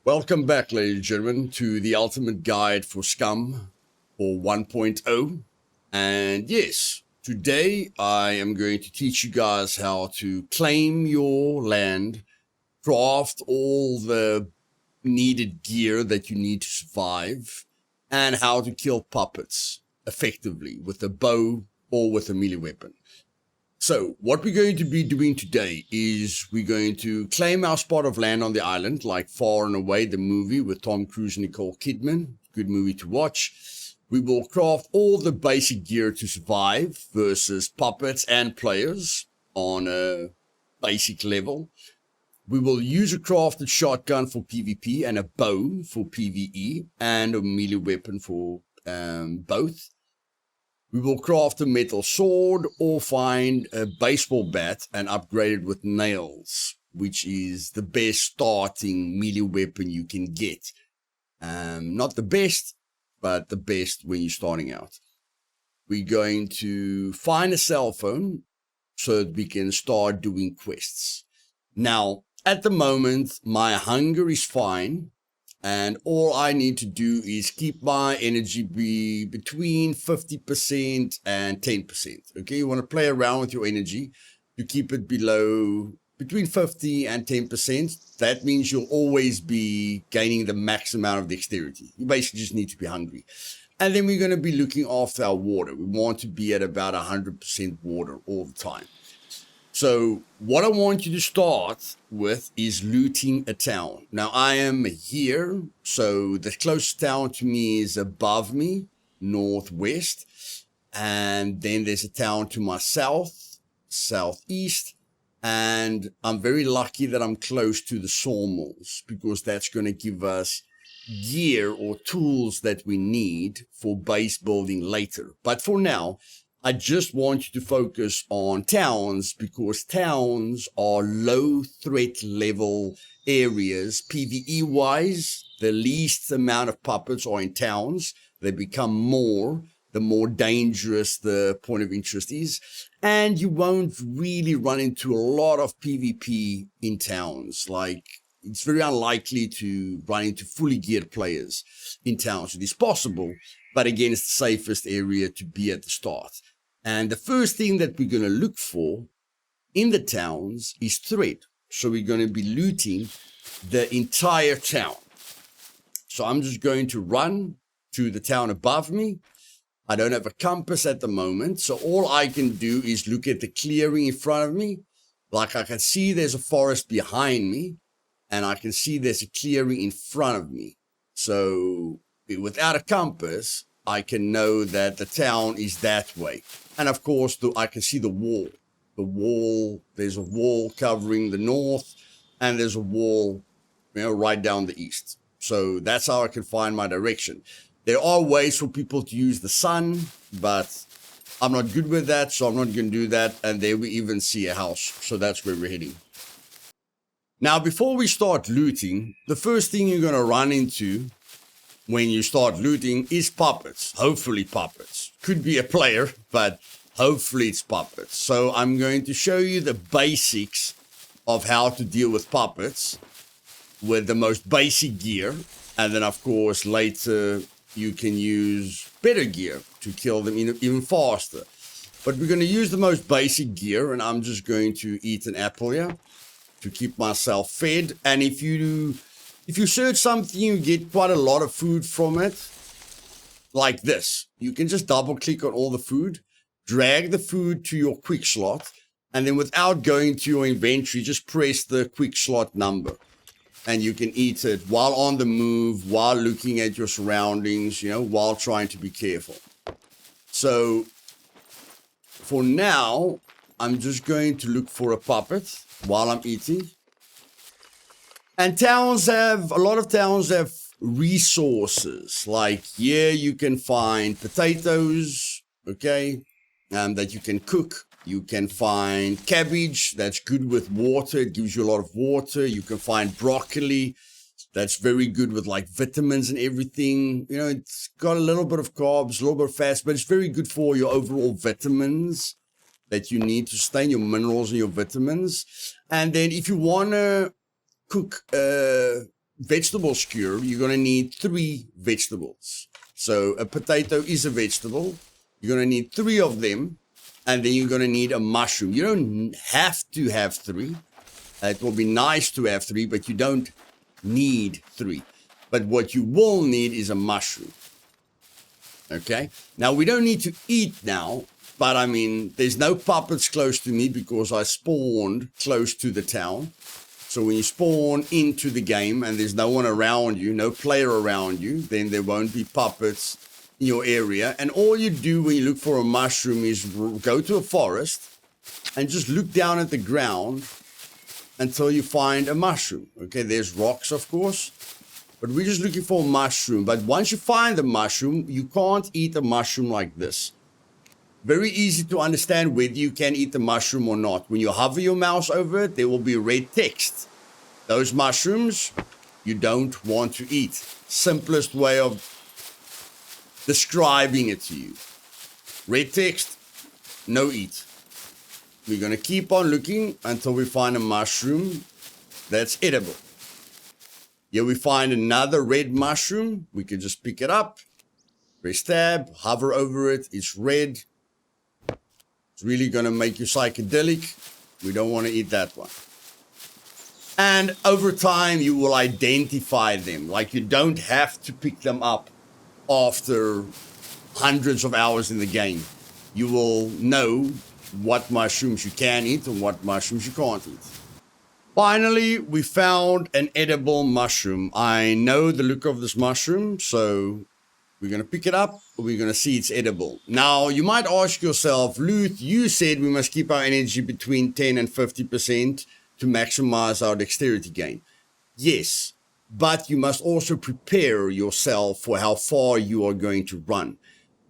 Welcome back, ladies and gentlemen, to the ultimate guide for Scum or 1.0. And yes, today I am going to teach you guys how to claim your land, craft all the needed gear that you need to survive, and how to kill puppets effectively with a bow or with a melee weapon. So what we're going to be doing today is we're going to claim our spot of land on the island, like Far and Away, the movie with Tom Cruise and Nicole Kidman. Good movie to watch. We will craft all the basic gear to survive versus puppets and players on a basic level. We will use a crafted shotgun for PvP and a bow for PvE and a melee weapon for both. We will craft a metal sword or find a baseball bat and upgrade it with nails, which is the best starting melee weapon you can get. Not the best, but the best when you're starting out. We're going to find a cell phone so that we can start doing quests. Now, at the moment, my hunger is fine. And all I need to do is keep my energy be between 50% and 10%. Okay, you want to play around with your energy to keep it below between 50 and 10%. That means you'll always be gaining the max amount of dexterity. You basically just need to be hungry. And then we're going to be looking after our water. We want to be at about 100% water all the time. So what I want you to start with is looting a town. Now I am here, so the closest town to me is above me, northwest. And then there's a town to my south, southeast. And I'm very lucky that I'm close to the sawmills because that's going to give us gear or tools that we need for base building later. But for now, I just want you to focus on towns because towns are low threat level areas. PvE wise, the least amount of puppets are in towns. They become more, the more dangerous the point of interest is. And you won't really run into a lot of PvP in towns. Like, it's very unlikely to run into fully geared players in towns. It is possible, but again, it's the safest area to be at the start. And the first thing that we're going to look for in the towns is thread. So we're going to be looting the entire town. So I'm just going to run to the town above me. I don't have a compass at the moment. So all I can do is look at the clearing in front of me. Like I can see there's a forest behind me. And I can see there's a clearing in front of me. So without a compass, I can know that the town is that way. And of course, I can see the wall. There's a wall covering the north, and there's a wall, right down the east. So that's how I can find my direction. There are ways for people to use the sun, but I'm not good with that, so I'm not going to do that. And there we even see a house. So that's where we're heading. Now, before we start looting, the first thing you're going to run into when you start looting is puppets. Hopefully puppets. Could be a player, but hopefully it's puppets. So I'm going to show you the basics of how to deal with puppets with the most basic gear. And then, of course, later you can use better gear to kill them even faster. But we're going to use the most basic gear, and I'm just going to eat an apple here to keep myself fed. And if you search something, you get quite a lot of food from it, like this. You can just double click on all the food, drag the food to your quick slot, and then without going to your inventory, just press the quick slot number. And you can eat it while on the move, while looking at your surroundings, while trying to be careful. So for now, I'm just going to look for a puppet while I'm eating. And a lot of towns have resources. Like here you can find potatoes, okay, that you can cook. You can find cabbage that's good with water. It gives you a lot of water. You can find broccoli that's very good with like vitamins and everything. It's got a little bit of carbs, a little bit of fats, but it's very good for your overall vitamins that you need to sustain your minerals and your vitamins. And then if you want to cook vegetable skewer, you're going to need 3 vegetables. So a potato is a vegetable. You're going to need 3 of them. And then you're going to need a mushroom. You don't have to have 3. It will be nice to have 3, but you don't need 3. But what you will need is a mushroom. Okay? Now, we don't need to eat now. But, I mean, there's no puppets close to me because I spawned close to the town. So when you spawn into the game and there's no one around you, no player around you, then there won't be puppets in your area. And all you do when you look for a mushroom is go to a forest and just look down at the ground until you find a mushroom. Okay, there's rocks, of course. But we're just looking for a mushroom. But once you find the mushroom, you can't eat a mushroom like this. Very easy to understand whether you can eat the mushroom or not. When you hover your mouse over it, there will be red text. Those mushrooms you don't want to eat. Simplest way of describing it to you. Red text, no eat. We're going to keep on looking until we find a mushroom that's edible. Here we find another red mushroom. We can just pick it up, press tab, hover over it. It's red. It's really going to make you psychedelic. We don't want to eat that one. And over time, you will identify them. Like, you don't have to pick them up after hundreds of hours in the game. You will know what mushrooms you can eat and what mushrooms you can't eat. Finally, we found an edible mushroom. I know the look of this mushroom, so we're going to pick it up. We're going to see it's edible. Now, you might ask yourself, Luth, you said we must keep our energy between 10 and 50% to maximize our dexterity gain. Yes, but you must also prepare yourself for how far you are going to run.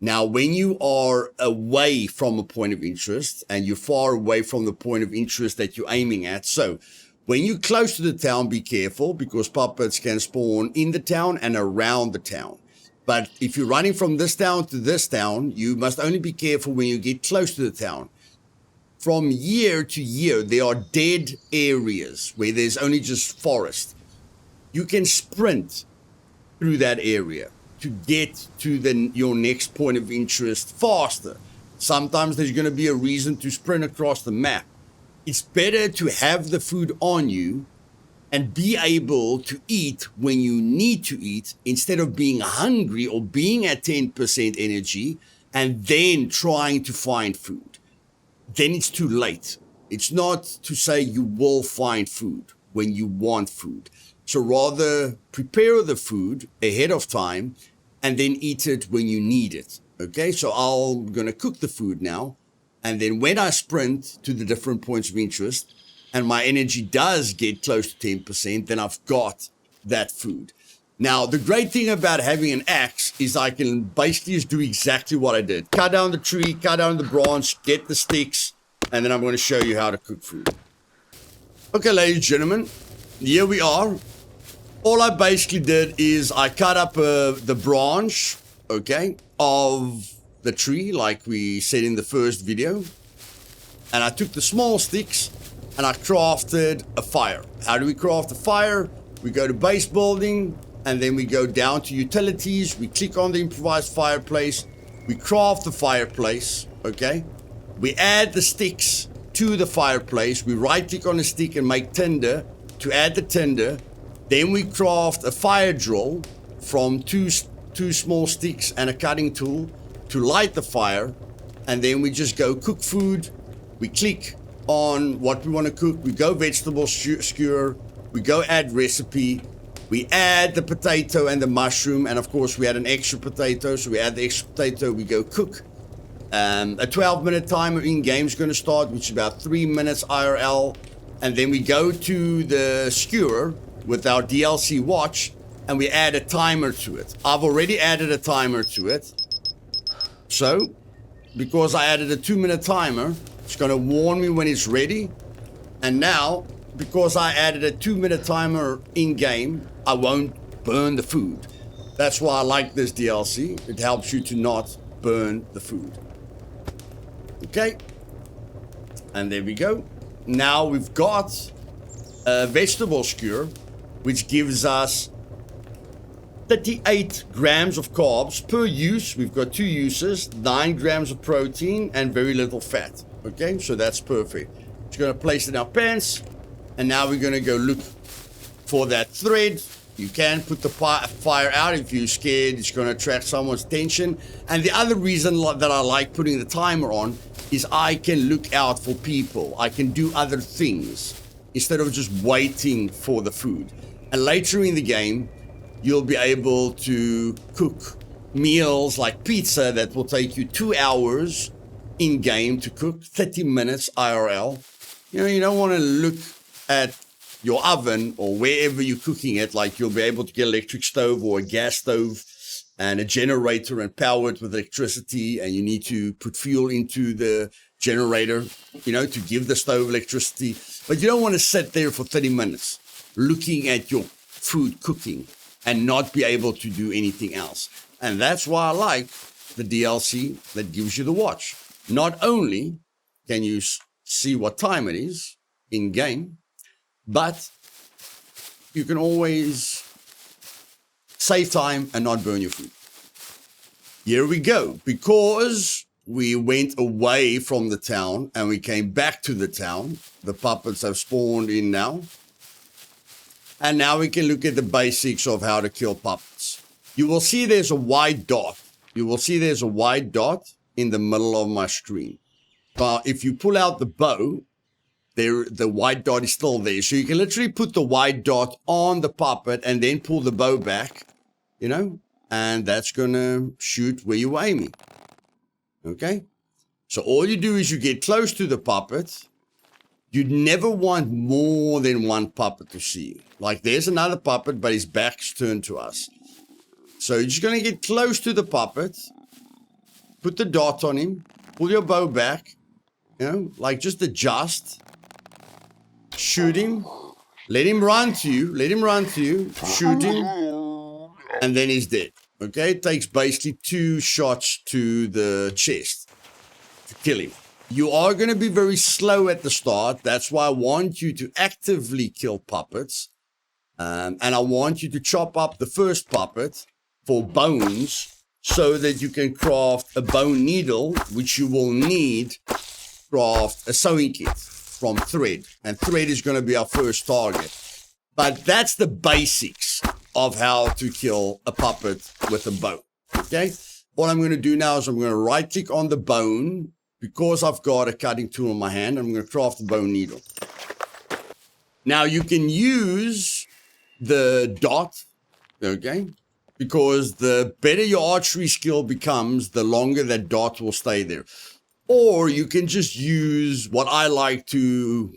Now, when you are away from a point of interest and you're far away from the point of interest that you're aiming at, so when you're close to the town, be careful because puppets can spawn in the town and around the town. But if you're running from this town to this town, you must only be careful when you get close to the town. From year to year, there are dead areas where there's only just forest. You can sprint through that area to get to your next point of interest faster. Sometimes there's going to be a reason to sprint across the map. It's better to have the food on you and be able to eat when you need to eat instead of being hungry or being at 10% energy and then trying to find food. Then it's too late. It's not to say you will find food when you want food. So rather prepare the food ahead of time and then eat it when you need it. Okay, so I'm going to cook the food now. And then when I sprint to the different points of interest and my energy does get close to 10%, then I've got that food. Now, the great thing about having an axe is I can basically just do exactly what I did. Cut down the tree, cut down the branch, get the sticks, and then I'm going to show you how to cook food. Okay, ladies and gentlemen, here we are. All I basically did is I cut up the branch, okay, of the tree, like we said in the first video. And I took the small sticks and I crafted a fire. How do we craft a fire? We go to base building and then we go down to utilities. We click on the improvised fireplace. We craft the fireplace, okay? We add the sticks to the fireplace. We right click on the stick and make tinder to add the tinder. Then we craft a fire drill from two small sticks and a cutting tool to light the fire, and then we just go cook food. We click on what we want to cook. We go vegetable skewer. We go add recipe. We add the potato and the mushroom, and of course we had an extra potato, so we add the extra potato. We go cook. A 12-minute timer in game is going to start, which is about 3 minutes IRL, and then we go to the skewer with our DLC watch, and we add a timer to it. I've already added a timer to it. So, because I added a 2-minute timer, it's going to warn me when it's ready. And now, because I added a 2-minute timer in-game, I won't burn the food. That's why I like this DLC. It helps you to not burn the food. Okay. And there we go. Now we've got a vegetable skewer. which gives us 38 grams of carbs per use. We've got 2 uses, 9 grams of protein and very little fat. Okay, so that's perfect. Just going to place it in our pants, and now we're going to go look for that thread. You can put the fire out if you're scared it's going to attract someone's attention. And the other reason that I like putting the timer on is I can look out for people. I can do other things instead of just waiting for the food. And later in the game, you'll be able to cook meals like pizza that will take you 2 hours in game to cook, 30 minutes IRL. You know, you don't want to look at your oven or wherever you're cooking it, like you'll be able to get an electric stove or a gas stove and a generator and power it with electricity, and you need to put fuel into the generator, you know, to give the stove electricity. But you don't want to sit there for 30 minutes looking at your food cooking and not be able to do anything else. And that's why I like the DLC that gives you the watch. Not only can you see what time it is in game, but you can always save time and not burn your food. Here we go. Because we went away from the town and we came back to the town, the puppets have spawned in now. And now we can look at the basics of how to kill puppets. You will see there's a white dot. You will see there's a white dot in the middle of my screen. But if you pull out the bow, the white dot is still there. So you can literally put the white dot on the puppet and then pull the bow back, you know, and that's going to shoot where you're aiming. Okay? So all you do is you get close to the puppet. You'd never want more than one puppet to see you. Like there's another puppet, but his back's turned to us. So you're just going to get close to the puppet, put the dot on him, pull your bow back, you know, like just adjust. Shoot him, let him run to you, shoot him, and then he's dead. Okay, it takes basically 2 shots to the chest to kill him. You are going to be very slow at the start. That's why I want you to actively kill puppets. And I want you to chop up the first puppet for bones so that you can craft a bone needle, which you will need to craft a sewing kit from thread, and thread is going to be our first target. But that's the basics of how to kill a puppet with a bow. Okay, what I'm going to do now is I'm going to right click on the bone. Because I've got a cutting tool in my hand, I'm going to craft a bone needle. Now you can use the dot, okay, because the better your archery skill becomes, the longer that dot will stay there. Or you can just use what I like to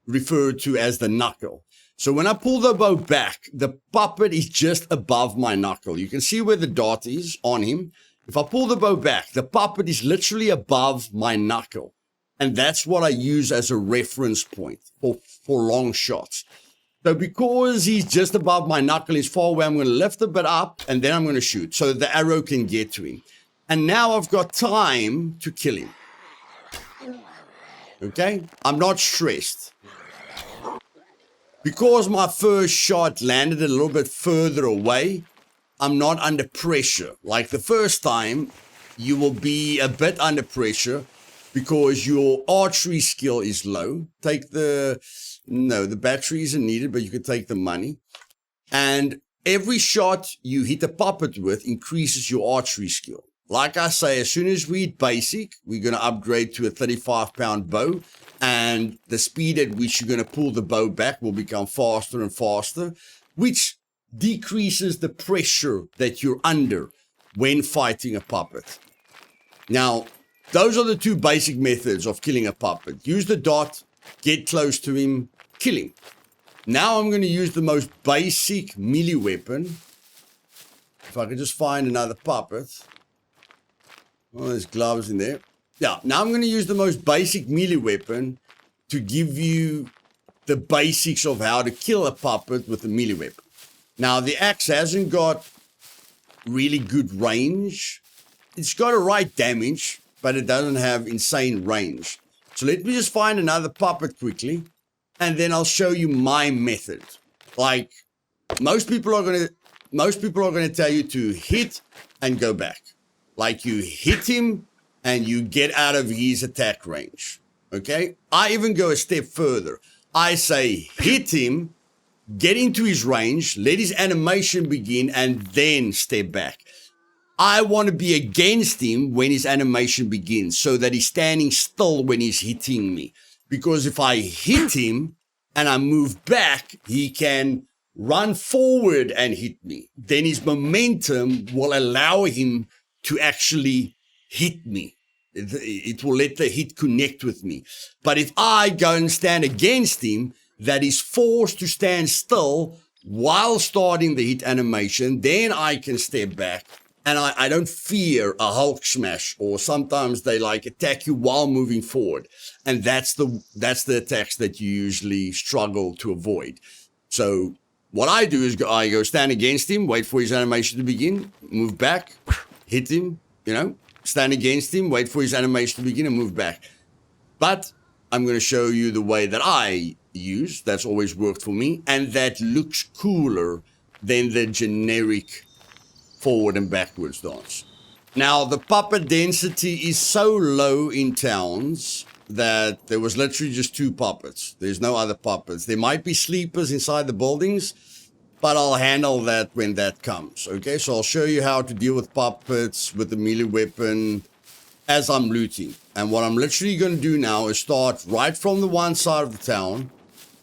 refer to as the knuckle. So when I pull the bow back, the puppet is just above my knuckle. You can see where the dot is on him. If I pull the bow back, the puppet is literally above my knuckle. And that's what I use as a reference point for long shots. So because he's just above my knuckle, he's far away, I'm going to lift a bit up and then I'm going to shoot so the arrow can get to him. And now I've got time to kill him. Okay? I'm not stressed. Because my first shot landed a little bit further away, I'm not under pressure. Like the first time, you will be a bit under pressure because your archery skill is low. The battery isn't needed, but you can take the money. And every shot you hit a puppet with increases your archery skill. Like I say, as soon as we hit basic, we're going to upgrade to a 35-pound bow. And the speed at which you're going to pull the bow back will become faster and faster, which decreases the pressure that you're under when fighting a puppet. Now, those are the 2 basic methods of killing a puppet. Use the dot, get close to him, kill him. Now I'm going to use the most basic melee weapon. If I could just find another puppet. Oh, there's gloves in there. Yeah, now I'm going to use the most basic melee weapon to give you the basics of how to kill a puppet with a melee weapon. Now, the axe hasn't got really good range. It's got a right damage, but it doesn't have insane range. So let me just find another puppet quickly, and then I'll show you my method. Like, most people are gonna tell you to hit and go back. Like you hit him and you get out of his attack range. Okay? I even go a step further. I say hit him, get into his range, let his animation begin, and then step back. I want to be against him when his animation begins so that he's standing still when he's hitting me. Because if I hit him and I move back, he can run forward and hit me. Then his momentum will allow him to actually hit me. It will let the hit connect with me. But if I go and stand against him, that is forced to stand still while starting the hit animation, then I can step back. And I don't fear a Hulk smash, or sometimes they like attack you while moving forward. And that's the attacks that you usually struggle to avoid. So what I do is I go stand against him, wait for his animation to begin, move back, hit him, stand against him, wait for his animation to begin and move back. But I'm going to show you the way that I use, that's always worked for me, and that looks cooler than the generic forward and backwards dance. Now, the puppet density is so low in towns that there was literally just 2 puppets. There's no other puppets. There might be sleepers inside the buildings, but I'll handle that when that comes. Okay, so I'll show you how to deal with puppets with the melee weapon as I'm looting. And what I'm literally going to do now is start right from the one side of the town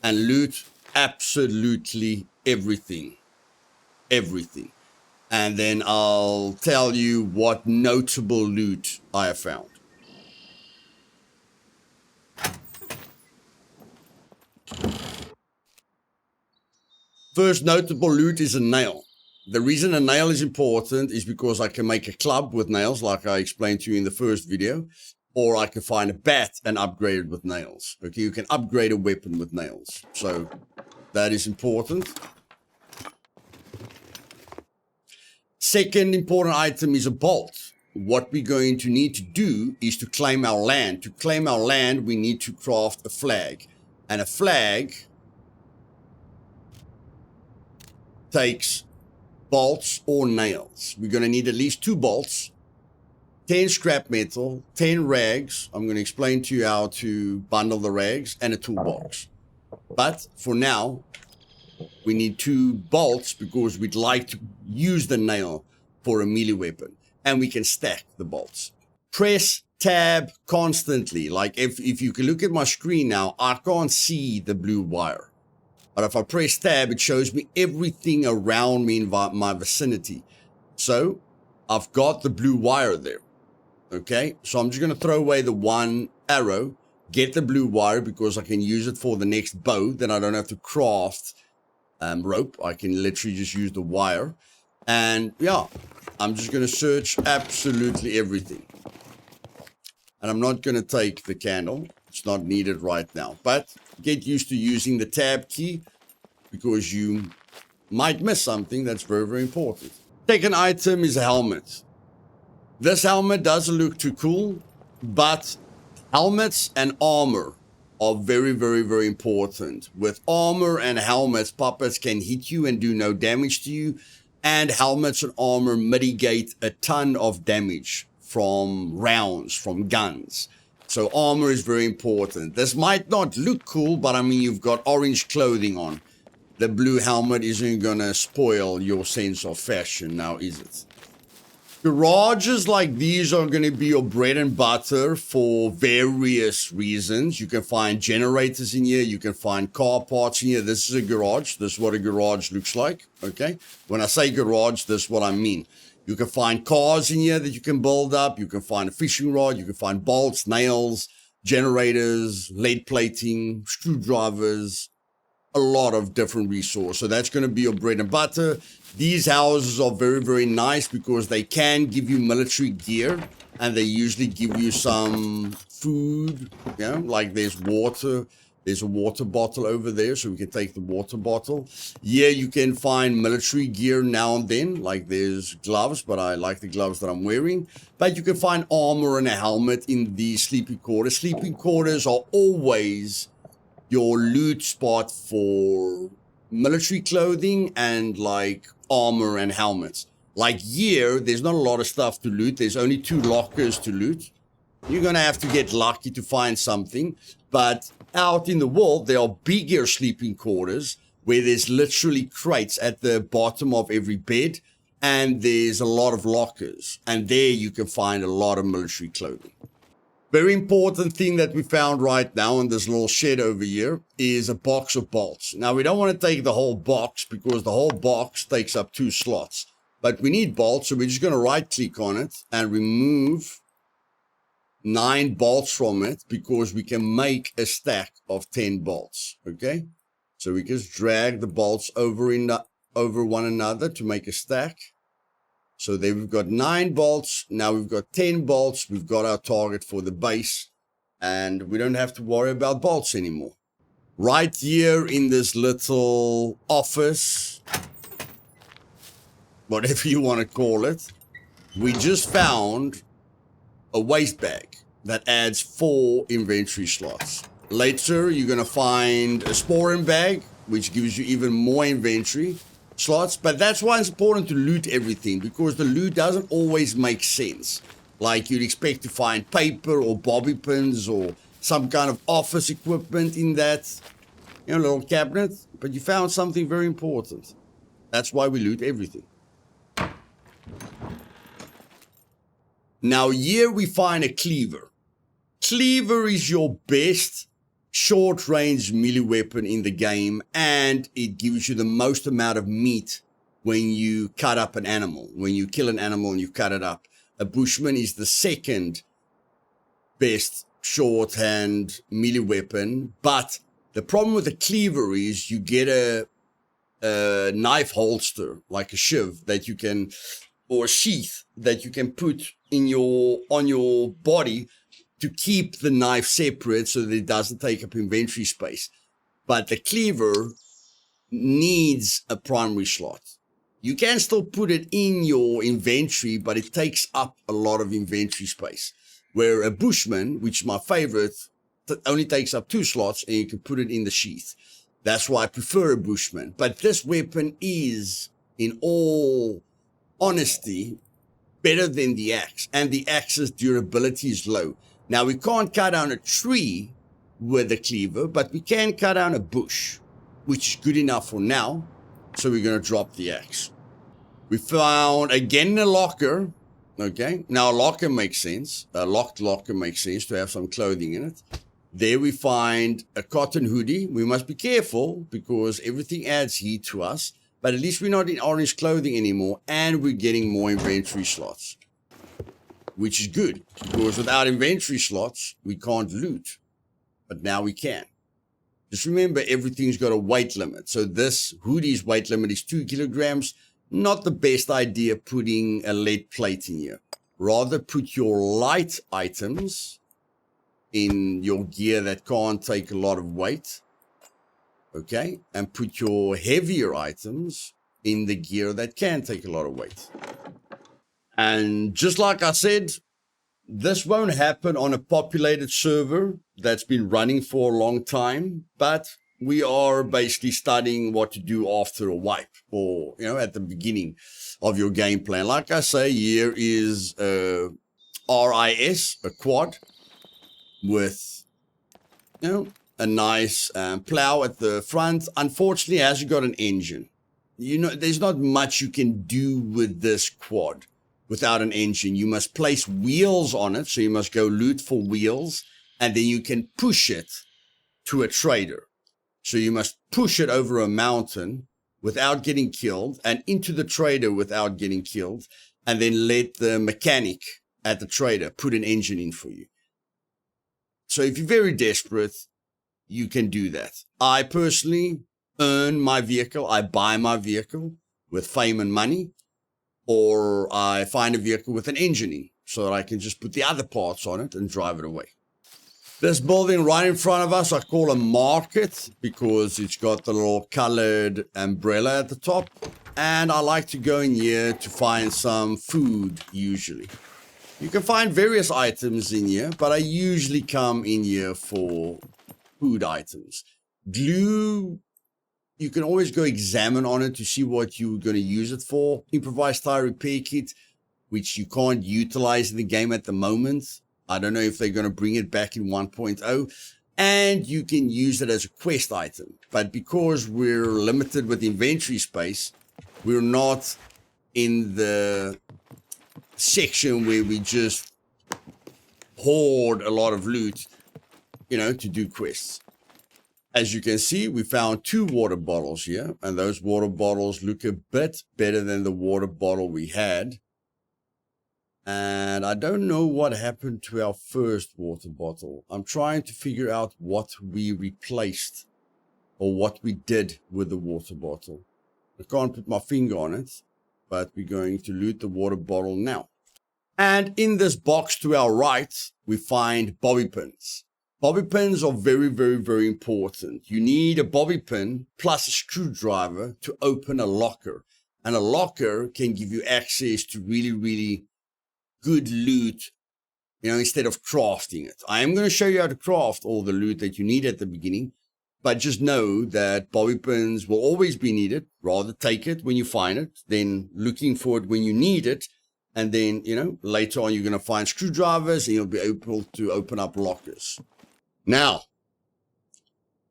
and loot absolutely everything. Everything. And then I'll tell you what notable loot I have found. First notable loot is a nail. The reason a nail is important is because I can make a club with nails, like I explained to you in the first video, or I can find a bat and upgrade it with nails. Okay, you can upgrade a weapon with nails. So that is important. Second important item is a bolt. What we're going to need to do is to claim our land. To claim our land, we need to craft a flag. And a flag takes bolts or nails. We're going to need at least 2 bolts, 10 scrap metal, 10 rags. I'm going to explain to you how to bundle the rags, and a toolbox. But for now, we need 2 bolts because we'd like to use the nail for a melee weapon. And we can stack the bolts. Press tab constantly. Like if you can look at my screen now, I can't see the blue wire. But if I press tab, it shows me everything around me in my vicinity. So I've got the blue wire there. Okay, so I'm just going to throw away the 1 arrow, get the blue wire because I can use it for the next bow. Then I don't have to craft rope. I can literally just use the wire. And yeah, I'm just going to search absolutely everything. And I'm not going to take the candle. It's not needed right now. But get used to using the tab key because you might miss something that's very, very important. Second item is a helmet. This helmet doesn't look too cool, but helmets and armor are very, very, very important. With armor and helmets, puppets can hit you and do no damage to you. And helmets and armor mitigate a ton of damage from rounds, from guns. So armor is very important. This might not look cool, but I mean, you've got orange clothing on. The blue helmet isn't gonna spoil your sense of fashion now, is it? Garages like these are going to be your bread and butter for various reasons. You can find generators in here. You can find car parts in here. This is a garage. This is what a garage looks like. Okay. When I say garage, this is what I mean. You can find cars in here that you can build up. You can find a fishing rod. You can find bolts, nails, generators, lead plating, screwdrivers, a lot of different resources. So that's going to be your bread and butter. These houses are very, very nice because they can give you military gear and they usually give you some food, like there's water. There's a water bottle over there, so we can take the water bottle. Yeah, you can find military gear now and then, like there's gloves, but I like the gloves that I'm wearing. But you can find armor and a helmet in the sleeping quarters. Sleeping quarters are always your loot spot for military clothing and like armor and helmets. Like here, there's not a lot of stuff to loot. There's only 2 lockers to loot. You're going to have to get lucky to find something. But out in the world, there are bigger sleeping quarters where there's literally crates at the bottom of every bed. And there's a lot of lockers. And there you can find a lot of military clothing. Very important thing that we found right now in this little shed over here is a box of bolts. Now, we don't want to take the whole box because the whole box takes up 2 slots. But we need bolts, so we're just going to right-click on it and remove 9 bolts from it because we can make a stack of 10 bolts, okay? So we just drag the bolts over one another to make a stack. So there we've got 9 bolts. Now we've got 10 bolts. We've got our target for the base, and we don't have to worry about bolts anymore. Right here in this little office, whatever you want to call it, we just found a waste bag that adds 4 inventory slots. Later, you're going to find a sporing bag, which gives you even more inventory slots. But that's why it's important to loot everything, because the loot doesn't always make sense. Like you'd expect to find paper or bobby pins or some kind of office equipment in that, little cabinet. But you found something very important. That's why we loot everything. Now here we find a cleaver. Cleaver is your best short-range melee weapon in the game, and it gives you the most amount of meat when you cut up an animal. When you kill an animal and you cut it up. A bushman is the second best shorthand melee weapon, but the problem with a cleaver is you get a knife holster, like a shiv that you can, or a sheath that you can put on your body to keep the knife separate so that it doesn't take up inventory space. But the cleaver needs a primary slot. You can still put it in your inventory, but it takes up a lot of inventory space. Where a bushman, which is my favorite, only takes up 2 slots and you can put it in the sheath. That's why I prefer a bushman. But this weapon is, in all honesty, better than the axe. And the axe's durability is low. Now, we can't cut down a tree with a cleaver, but we can cut down a bush, which is good enough for now. So we're going to drop the axe. We found, again, a locker. Okay, now a locker makes sense. A locked locker makes sense to have some clothing in it. There we find a cotton hoodie. We must be careful because everything adds heat to us. But at least we're not in orange clothing anymore, and we're getting more inventory slots. Which is good, because without inventory slots, we can't loot. But now we can. Just remember, everything's got a weight limit. So this hoodie's weight limit is 2 kilograms. Not the best idea putting a lead plate in here. Rather put your light items in your gear that can't take a lot of weight. Okay? And put your heavier items in the gear that can take a lot of weight. And just like I said, this won't happen on a populated server that's been running for a long time, but we are basically studying what to do after a wipe or, at the beginning of your game plan. Like I say, here is a RIS, a quad, with, a nice plow at the front. Unfortunately, it hasn't got an engine. There's not much you can do with this quad without an engine. You must place wheels on it, so you must go loot for wheels, and then you can push it to a trader. So you must push it over a mountain without getting killed, and into the trader without getting killed, and then let the mechanic at the trader put an engine in for you. So if you're very desperate, you can do that. I personally earn my vehicle. I buy my vehicle with fame and money. Or I find a vehicle with an engine in so that I can just put the other parts on it and drive it away. This building right in front of us, I call a market because it's got the little colored umbrella at the top. And I like to go in here to find some food usually. You can find various items in here, but I usually come in here for food items. Glue you can always go examine on it to see what you're going to use it for. Improvised tire repair kit, which you can't utilize in the game at the moment. I don't know if they're going to bring it back in 1.0. And you can use it as a quest item. But because we're limited with inventory space, we're not in the section where we just hoard a lot of loot, you know, to do quests. As you can see, we found 2 water bottles here, and those water bottles look a bit better than the water bottle we had. And I don't know what happened to our first water bottle. I'm trying to figure out what we replaced or what we did with the water bottle. I can't put my finger on it, but we're going to loot the water bottle now. And in this box to our right, we find bobby pins. Bobby pins are very, very, very important. You need a bobby pin plus a screwdriver to open a locker. And a locker can give you access to really, really good loot, you know, instead of crafting it. I am going to show you how to craft all the loot that you need at the beginning, but just know that bobby pins will always be needed. Rather take it when you find it than looking for it when you need it. And then, you know, later on you're going to find screwdrivers and you'll be able to open up lockers. Now,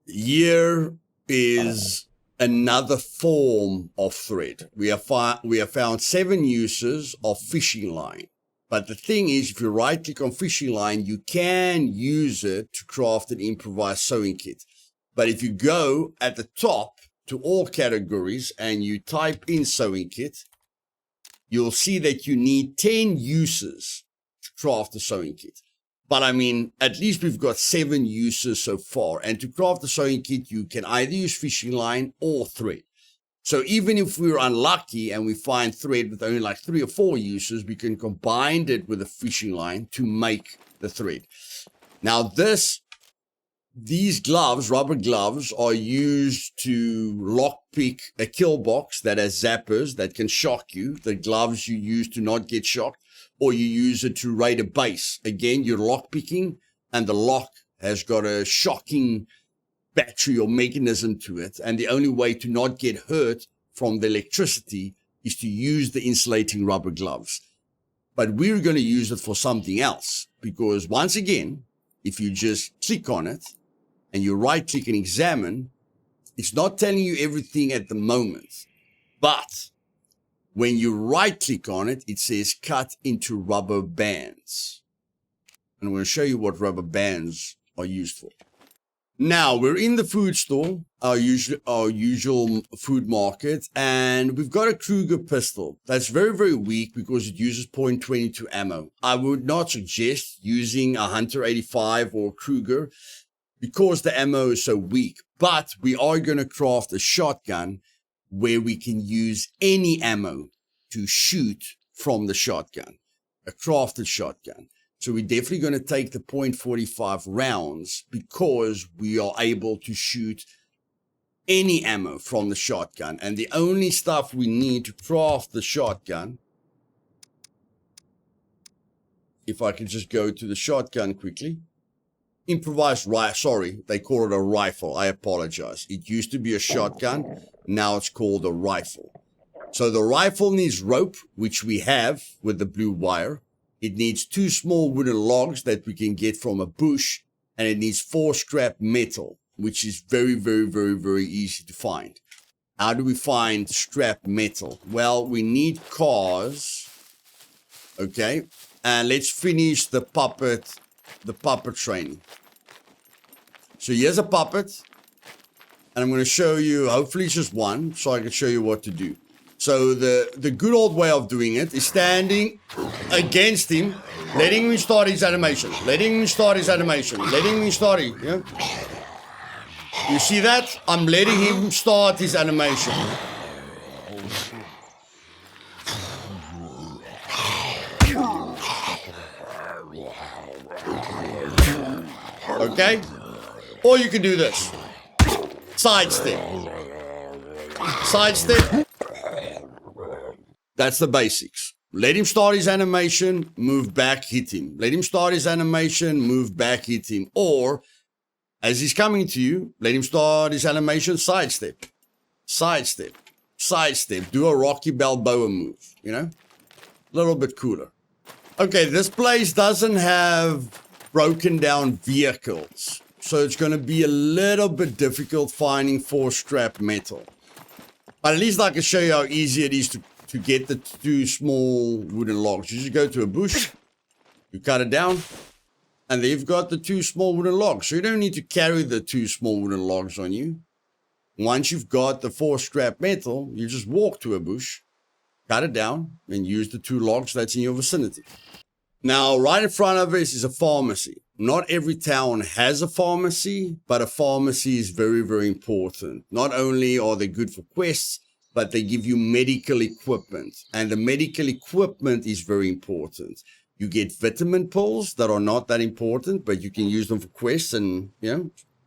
here is another form of thread. We have found 7 uses of fishing line. But the thing is, if you right click on fishing line, you can use it to craft an improvised sewing kit. But if you go at the top to all categories and you type in sewing kit, you'll see that you need 10 uses to craft a sewing kit. But I mean, at least we've got 7 uses so far. And to craft a sewing kit, you can either use fishing line or thread. So even if we're unlucky and we find thread with only like 3 or 4 uses, we can combine it with a fishing line to make the thread. Now these gloves, rubber gloves, are used to lockpick a kill box that has zappers that can shock you. The gloves you use to not get shocked, or you use it to raid a base. Again, you're lockpicking and the lock has got a shocking battery or mechanism to it, and the only way to not get hurt from the electricity is to use the insulating rubber gloves. But we're going to use it for something else, because once again, if you just click on it and you right click and examine, it's not telling you everything at the moment. But when you right click on it, it says cut into rubber bands. And I'm going to show you what rubber bands are used for. Now, we're in the food store, our usual food market, and we've got a Kruger pistol. That's very, very weak because it uses .22 ammo. I would not suggest using a Hunter 85 or Kruger because the ammo is so weak. But we are going to craft a shotgun where we can use any ammo to shoot from the shotgun, a crafted shotgun. So we're definitely going to take the .45 rounds because we are able to shoot any ammo from the shotgun. And the only stuff we need to craft the shotgun, if I can just go to the shotgun quickly, improvised rifle, sorry, they call it a rifle. I apologize. It used to be a shotgun. Now it's called a rifle. So the rifle needs rope, which we have with the blue wire. It needs 2 small wooden logs that we can get from a bush, and it needs 4 scrap metal, which is very, very, very, very easy to find. How do we find scrap metal? Well, we need cars. Okay. And let's finish the puppet training. So here's a puppet, and I'm going to show you, hopefully it's just one, so I can show you what to do. So the good old way of doing it is standing against him, letting him start his animation, letting him start his animation, letting him start it. Yeah? You see that? I'm letting him start his animation. Okay? Or you can do this. Sidestep. Sidestep. That's the basics. Let him start his animation, move back, hit him. Let him start his animation, move back, hit him. Or, as he's coming to you, let him start his animation, sidestep. sidestep, sidestep, do a Rocky Balboa move, you know, a little bit cooler. Okay, this place doesn't have broken down vehicles, so it's going to be a little bit difficult finding 4-strap metal. But at least I can show you how easy it is to get the 2 small wooden logs. You just go to a bush, you cut it down, and then you've got the 2 small wooden logs. So you don't need to carry the 2 small wooden logs on you. Once you've got the 4-strap metal, you just walk to a bush, cut it down, and use the 2 logs that's in your vicinity. Now, right in front of us is a pharmacy. Not every town has a pharmacy, but a pharmacy is very, very important. Not only are they good for quests, but they give you medical equipment. And the medical equipment is very important. You get vitamin pills that are not that important, but you can use them for quests and,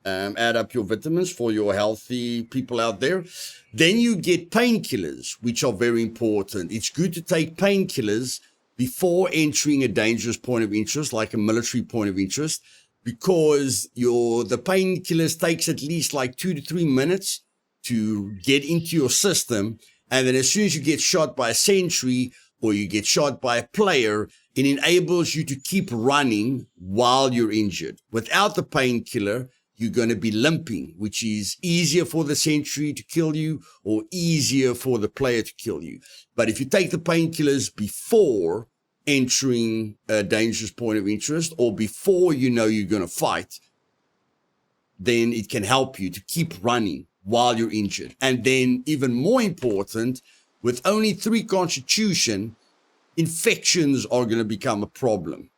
add up your vitamins for your healthy people out there. Then you get painkillers, which are very important. It's good to take painkillers before entering a dangerous point of interest, like a military point of interest, because the painkillers takes at least like 2 to 3 minutes to get into your system. And then as soon as you get shot by a sentry or you get shot by a player, it enables you to keep running while you're injured. Without the painkiller, you're going to be limping, which is easier for the sentry to kill you or easier for the player to kill you. But if you take the painkillers before entering a dangerous point of interest or before you know you're going to fight, then it can help you to keep running while you're injured. And then even more important, with only 3 constitution, infections are going to become a problem.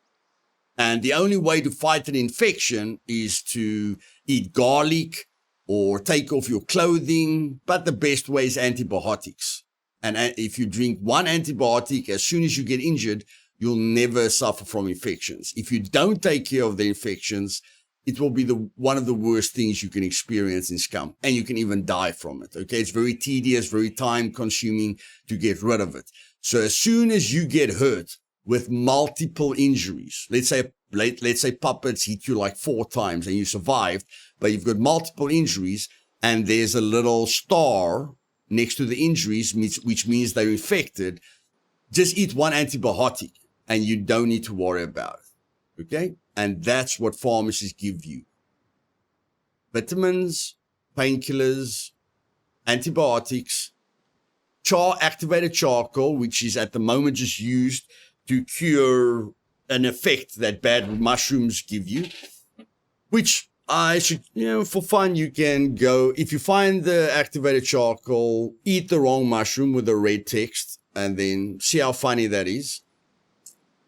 And the only way to fight an infection is to eat garlic or take off your clothing. But the best way is antibiotics. And if you drink 1 antibiotic, as soon as you get injured, you'll never suffer from infections. If you don't take care of the infections, it will be one of the worst things you can experience in Scum. And you can even die from it. Okay, it's very tedious, very time consuming to get rid of it. So as soon as you get hurt with multiple injuries, let's say puppets hit you like 4 times and you survived, but you've got multiple injuries and there's a little star next to the injuries, which means they're infected, just eat 1 antibiotic and you don't need to worry about it. Okay? And that's what pharmacies give you. Vitamins, painkillers, antibiotics, activated charcoal, which is at the moment just used to cure an effect that bad mushrooms give you, which I should, for fun, you can go, if you find the activated charcoal, eat the wrong mushroom with the red text, and then see how funny that is.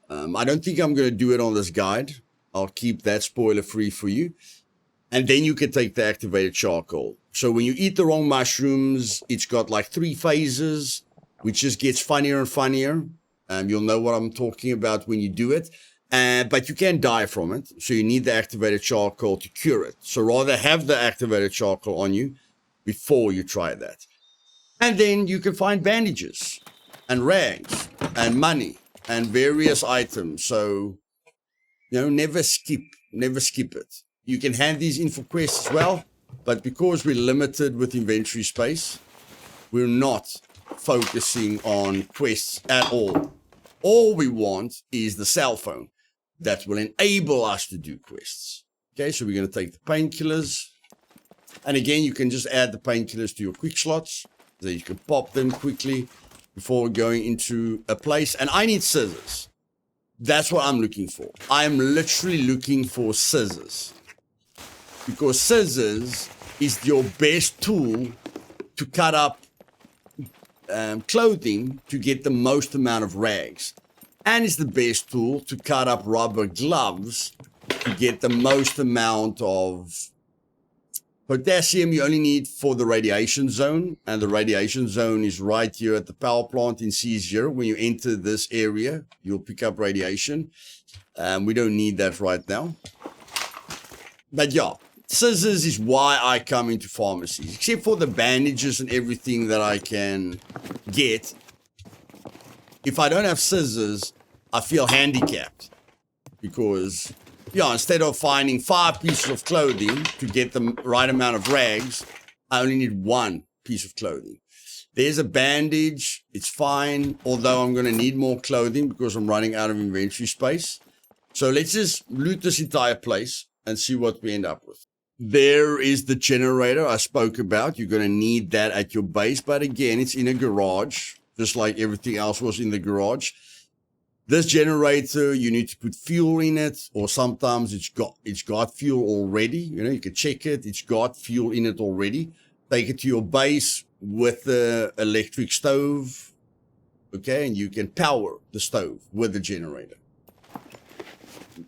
I don't think I'm going to do it on this guide. I'll keep that spoiler free for you. And then you can take the activated charcoal. So when you eat the wrong mushrooms, it's got like 3 phases, which just gets funnier and funnier. You'll know what I'm talking about when you do it. But you can die from it. So you need the activated charcoal to cure it. So rather have the activated charcoal on you before you try that. And then you can find bandages and rags and money and various items. So, never skip it. You can hand these in for quests as well. But because we're limited with inventory space, we're not focusing on quests at all. All we want is the cell phone that will enable us to do quests. Okay, so we're going to take the painkillers. And again, you can just add the painkillers to your quick slots. So you can pop them quickly before going into a place. And I need scissors. That's what I'm looking for. I'm literally looking for scissors. Because scissors is your best tool to cut up clothing to get the most amount of rags. And it's the best tool to cut up rubber gloves to get the most amount of potassium you only need for the radiation zone. And the radiation zone is right here at the power plant in C0. When you enter this area, you'll pick up radiation. We don't need that right now. But yeah, scissors is why I come into pharmacies. Except for the bandages and everything that I can get. If I don't have scissors, I feel handicapped. Because, instead of finding 5 pieces of clothing to get the right amount of rags, I only need 1 piece of clothing. There's a bandage. It's fine, although I'm going to need more clothing because I'm running out of inventory space. So let's just loot this entire place and see what we end up with. There is the generator I spoke about. You're going to need that at your base. But again, it's in a garage, just like everything else was in the garage. This generator, you need to put fuel in it, or sometimes it's got fuel already. You know, you can check it. It's got fuel in it already. Take it to your base with the electric stove. Okay, and you can power the stove with the generator.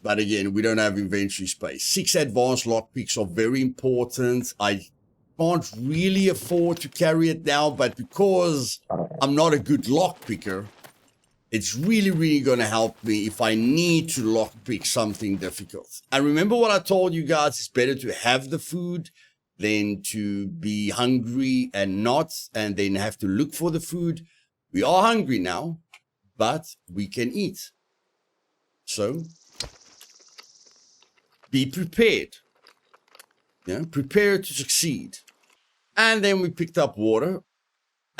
But again, we don't have inventory space. 6 advanced lockpicks are very important. I can't really afford to carry it now, but because I'm not a good lockpicker, it's really, really going to help me if I need to lockpick something difficult. And remember what I told you guys, it's better to have the food than to be hungry and not, and then have to look for the food. We are hungry now, but we can eat. So be prepared. Yeah, prepare to succeed. And then we picked up water.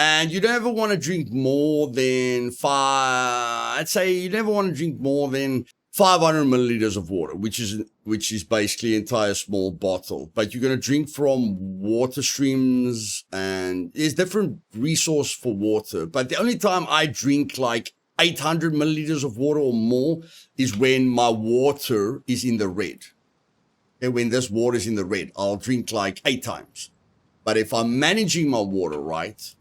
And you never want to drink more than I'd say you never want to drink more than 500 milliliters of water, which is basically an entire small bottle. But you're going to drink from water streams, and there's different resource for water. But the only time I drink like 800 milliliters of water or more is when my water is in the red. And when this water is in the red, I'll drink like 8 times. But if I'm managing my water right,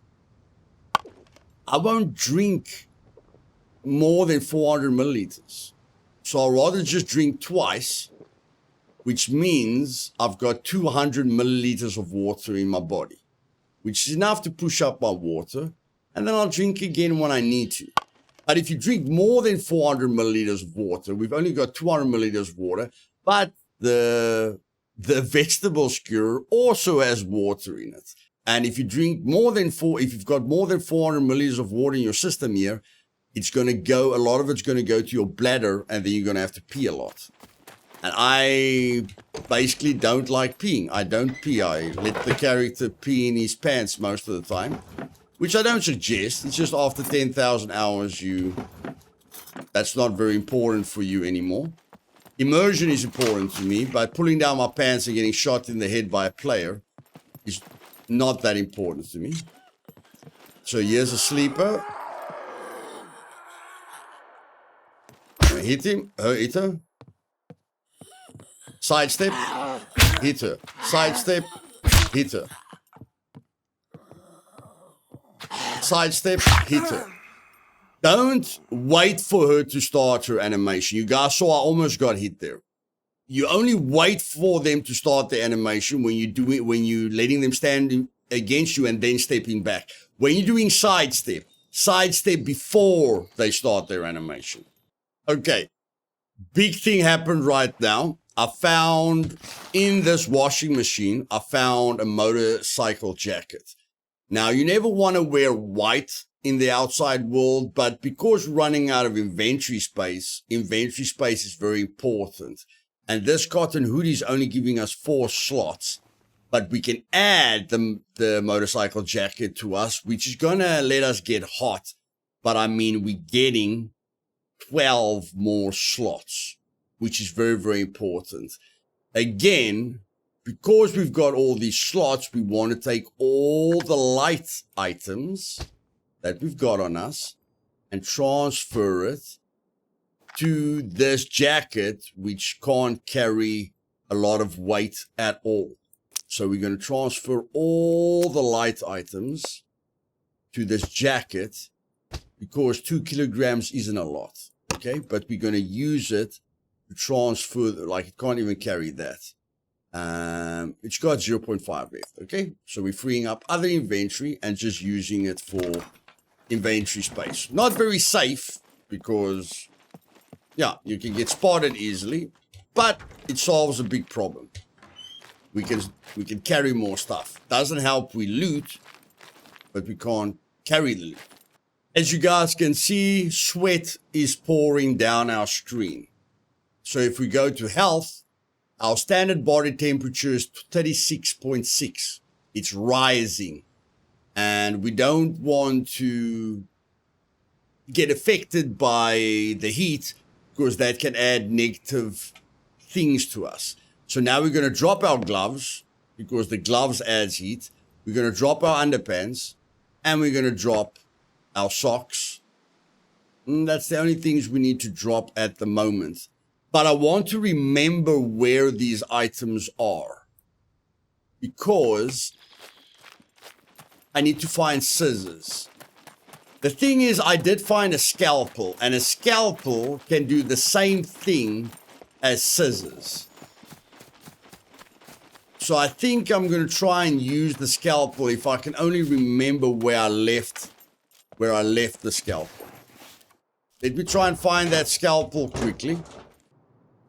I won't drink more than 400 milliliters. So I'll rather just drink twice, which means I've got 200 milliliters of water in my body, which is enough to push up my water. And then I'll drink again when I need to. But if you drink more than 400 milliliters of water, we've only got 200 milliliters of water, but the vegetable skewer also has water in it. And if you drink more than if you've got more than 400 milliliters of water in your system here, it's going to go, a lot of it's going to go to your bladder, and then you're going to have to pee a lot. And I basically don't like peeing. I don't pee. I let the character pee in his pants most of the time, which I don't suggest. It's just after 10,000 hours, that's not very important for you anymore. Immersion is important to me, but pulling down my pants and getting shot in the head by a player is not that important to me. So here's a sleeper. Hit him. Hit her. Sidestep. Hit her. Sidestep. Hit her. Sidestep. Hit her. Don't wait for her to start her animation. You guys saw I almost got hit there. You only wait for them to start the animation when you're letting them stand against you and then stepping back. When you're doing sidestep before they start their animation. Okay, big thing happened right now. I found in this washing machine, I found a motorcycle jacket. Now, you never want to wear white in the outside world, but because we're running out of inventory space is very important. And this cotton hoodie is only giving us 4 slots, but we can add the motorcycle jacket to us, which is going to let us get hot. But I mean, we're getting 12 more slots, which is very, very important. Again, because we've got all these slots, we want to take all the light items that we've got on us and transfer it to this jacket, which can't carry a lot of weight at all. So we're going to transfer all the light items to this jacket because 2 kilograms isn't a lot. Okay, but we're going to use it to transfer, like it can't even carry that. It's got 0.5 left. Okay, so we're freeing up other inventory and just using it for inventory space. Not very safe because, yeah, you can get spotted easily, but it solves a big problem. We can carry more stuff. Doesn't help we loot, but we can't carry the loot. As you guys can see, sweat is pouring down our screen. So if we go to health, our standard body temperature is 36.6. It's rising. And we don't want to get affected by the heat because that can add negative things to us. So now we're going to drop our gloves because the gloves adds heat. We're going to drop our underpants and we're going to drop our socks. And that's the only things we need to drop at the moment. But I want to remember where these items are because I need to find scissors. The thing is, I did find a scalpel, and a scalpel can do the same thing as scissors. So I think I'm going to try and use the scalpel if I can only remember where I left the scalpel. Let me try and find that scalpel quickly.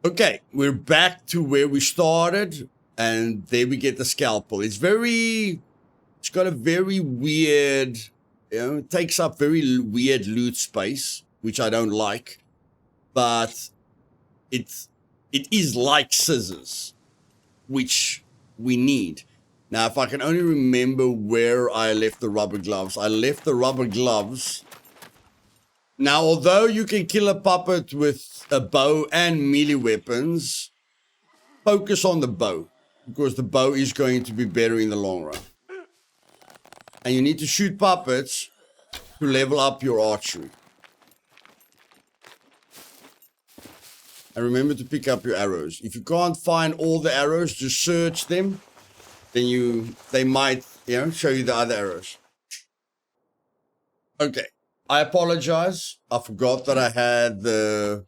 Okay, we're back to where we started, and there we get the scalpel. It's got a very weird, it takes up very weird loot space, which I don't like, but it is like scissors, which we need. Now, if I can only remember where I left the rubber gloves. I left the rubber gloves. Now, although you can kill a puppet with a bow and melee weapons, focus on the bow, because the bow is going to be better in the long run. And you need to shoot puppets to level up your archery. And remember to pick up your arrows. If you can't find all the arrows, just search them. Then they might, show you the other arrows. Okay. I apologize. I forgot that I had the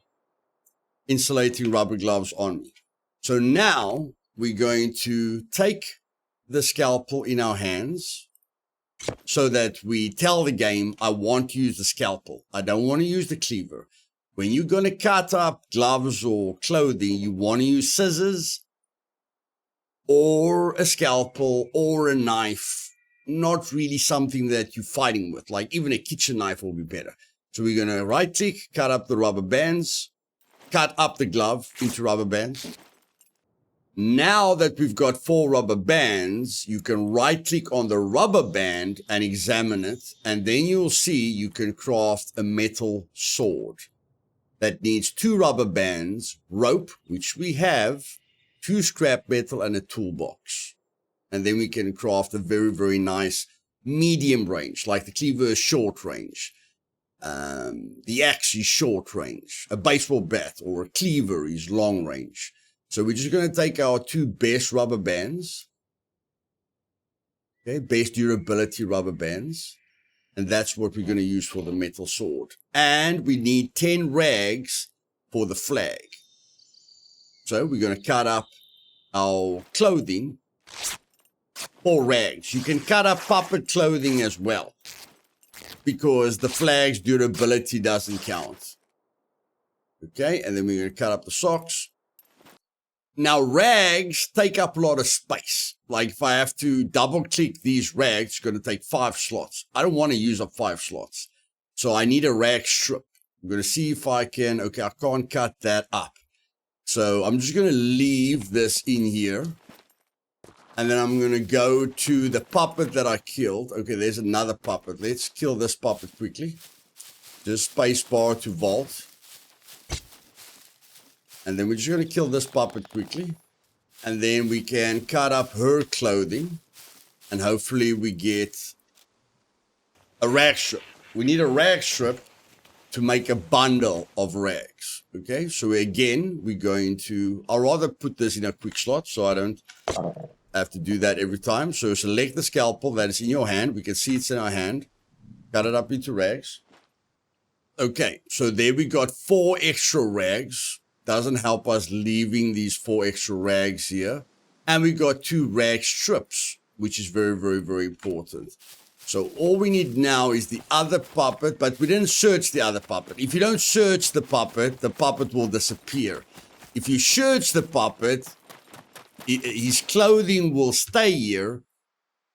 insulating rubber gloves on me. So now we're going to take the scalpel in our hands so that we tell the game, I want to use the scalpel. I don't want to use the cleaver. When you're going to cut up gloves or clothing, you want to use scissors or a scalpel or a knife. Not really something that you're fighting with, like even a kitchen knife will be better. So we're going to right click, cut up the rubber bands, cut up the glove into rubber bands. Now that we've got 4 rubber bands, you can right click on the rubber band and examine it. And then you'll see you can craft a metal sword that needs 2 rubber bands, rope, which we have, 2 scrap metal and a toolbox. And then we can craft a very, very nice medium range, like the cleaver is short range. The axe is short range. A baseball bat or a cleaver is long range. So we're just going to take our 2 best rubber bands. Okay, best durability rubber bands. And that's what we're going to use for the metal sword. And we need 10 rags for the flag. So we're going to cut up our clothing. 4 rags. You can cut up puppet clothing as well, because the flag's durability doesn't count. Okay, and then we're going to cut up the socks. Now, rags take up a lot of space. Like if I have to double click these rags, it's going to take 5 slots. I don't want to use up 5 slots. So I need a rag strip. I'm going to see if I can, okay, I can't cut that up. So I'm just going to leave this in here. And then I'm going to go to the puppet that I killed. Okay, there's another puppet. Let's kill this puppet quickly. Just spacebar to vault. And then we're just going to kill this puppet quickly. And then we can cut up her clothing. And hopefully we get a rag strip. We need a rag strip to make a bundle of rags. Okay, so again, we're going to... I'll rather put this in a quick slot so I don't... have to do that every time. So select the scalpel that is in your hand. We can see it's in our hand. Cut it up into rags. Okay, so there we got 4 extra rags. Doesn't help us leaving these 4 extra rags here. And we got 2 rag strips, which is very, very, very important. So all we need now is the other puppet, but we didn't search the other puppet. If you don't search the puppet will disappear. If you search the puppet, his clothing will stay here,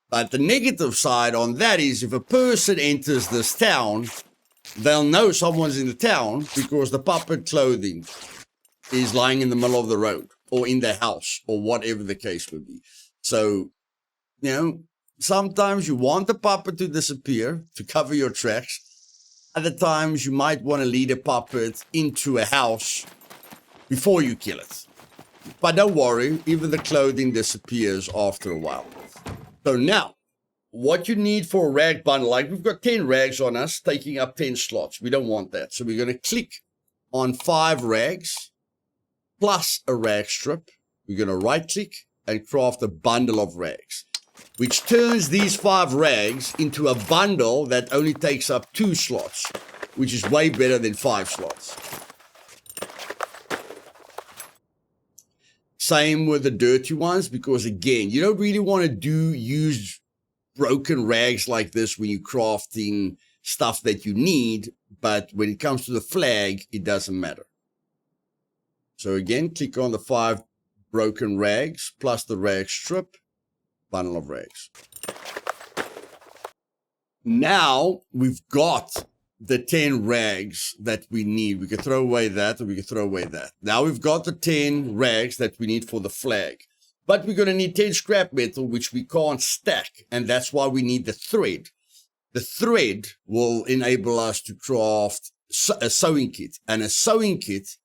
but the negative side on that is if a person enters this town, they'll know someone's in the town because the puppet clothing is lying in the middle of the road or in the house or whatever the case would be. So, Sometimes you want the puppet to disappear to cover your tracks. Other times you might want to lead a puppet into a house before you kill it. But don't worry, even the clothing disappears after a while. So now, what you need for a rag bundle, like we've got 10 rags on us, taking up 10 slots. We don't want that. So we're going to click on 5 rags plus a rag strip. We're going to right click and craft a bundle of rags, which turns these 5 rags into a bundle that only takes up 2 slots, which is way better than 5 slots. Same with the dirty ones, because again, you don't really want to use broken rags like this when you're crafting stuff that you need, but when it comes to the flag, it doesn't matter. So again, click on the 5 broken rags plus the rag strip, bundle of rags. Now we've got the 10 rags that we need. We can throw away that, or we can throw away that. Now we've got the 10 rags that we need for the flag. But we're going to need 10 scrap metal, which we can't stack. And that's why we need the thread. The thread will enable us to craft a sewing kit. And a sewing kit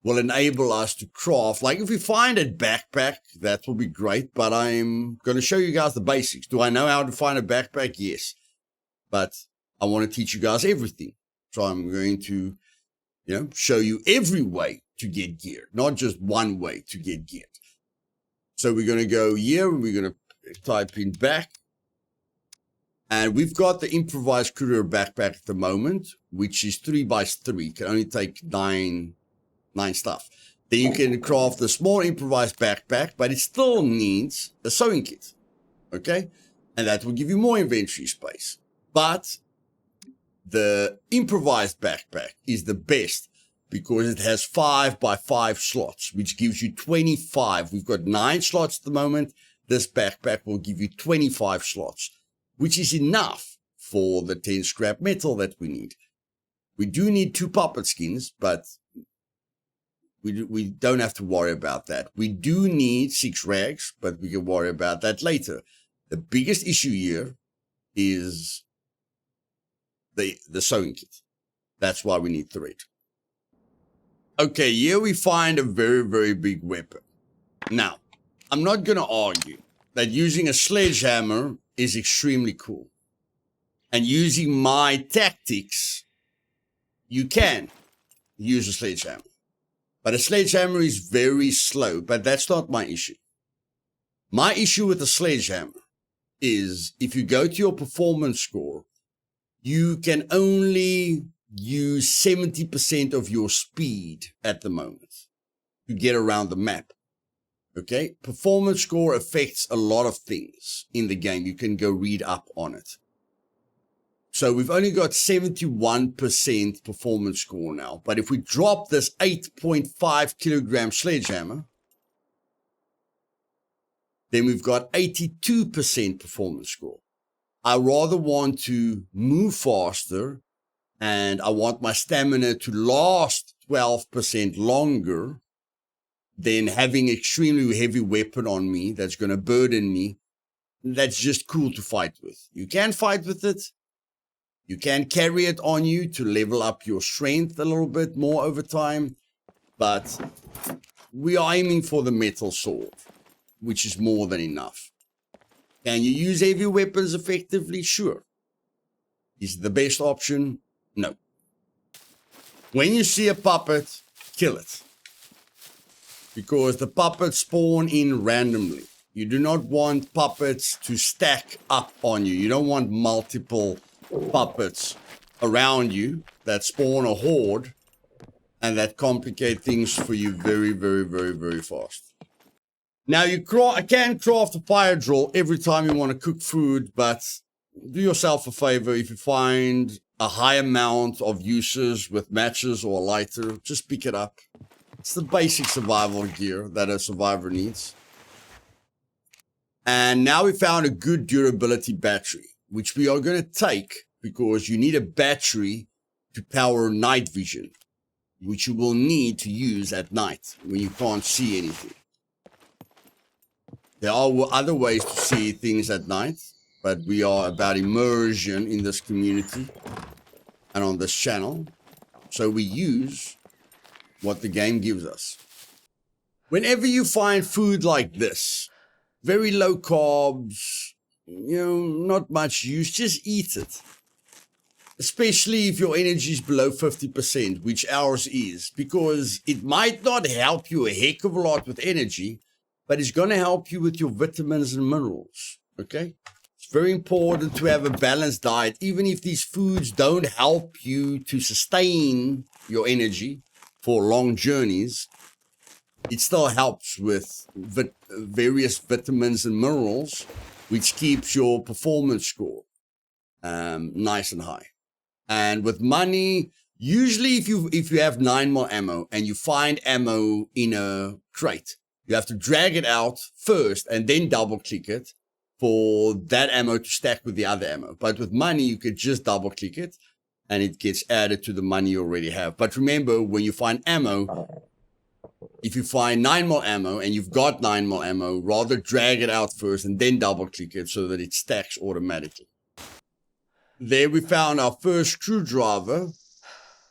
will enable us to craft, like if we find a backpack, that will be great. But I'm going to show you guys the basics. Do I know how to find a backpack? Yes. But I want to teach you guys everything. So I'm going to, show you every way to get gear, not just one way to get gear. So we're going to go here, and we're going to type in back. And we've got the improvised courier backpack at the moment, which is 3x3, can only take nine stuff. Then you can craft the small improvised backpack, but it still needs a sewing kit. Okay? And that will give you more inventory space. But the improvised backpack is the best because it has 5x5 slots, which gives you 25. We've got 9 slots at the moment. This backpack will give you 25 slots, which is enough for the 10 scrap metal that we need. We do need 2 puppet skins, but we don't have to worry about that. We do need 6 rags, but we can worry about that later. The biggest issue here is the sewing kit. That's why we need thread. Okay, here we find a very, very big weapon. Now, I'm not going to argue that using a sledgehammer is extremely cool. And using my tactics, you can use a sledgehammer. But a sledgehammer is very slow, but that's not my issue. My issue with the sledgehammer is if you go to your performance score, you can only use 70% of your speed at the moment to get around the map. Okay? Performance score affects a lot of things in the game. You can go read up on it. So we've only got 71% performance score now. But if we drop this 8.5 kilogram sledgehammer, then we've got 82% performance score. I rather want to move faster, and I want my stamina to last 12% longer than having extremely heavy weapon on me that's going to burden me. That's just cool to fight with. You can fight with it. You can carry it on you to level up your strength a little bit more over time. But we are aiming for the metal sword, which is more than enough. Can you use heavy weapons effectively? Sure. Is it the best option? No. When you see a puppet, kill it. Because the puppets spawn in randomly. You do not want puppets to stack up on you. You don't want multiple puppets around you that spawn a horde and that complicate things for you very, very, very, very fast. Now, you can craft a fire drill every time you want to cook food, but do yourself a favor. If you find a high amount of uses with matches or a lighter, just pick it up. It's the basic survival gear that a survivor needs. And now we found a good durability battery, which we are going to take because you need a battery to power night vision, which you will need to use at night when you can't see anything. There are other ways to see things at night, but we are about immersion in this community and on this channel. So we use what the game gives us. Whenever you find food like this, very low carbs, not much use, just eat it. Especially if your energy is below 50%, which ours is, because it might not help you a heck of a lot with energy, but it's going to help you with your vitamins and minerals, okay? It's very important to have a balanced diet, even if these foods don't help you to sustain your energy for long journeys. It still helps with various vitamins and minerals, which keeps your performance score nice and high. And with money, usually if you have 9mm ammo and you find ammo in a crate, you have to drag it out first and then double click it for that ammo to stack with the other ammo. But with money, you could just double click it and it gets added to the money you already have. But remember, when you find ammo, if you find 9mm ammo and you've got 9mm ammo, rather drag it out first and then double click it so that it stacks automatically. There we found our first screwdriver,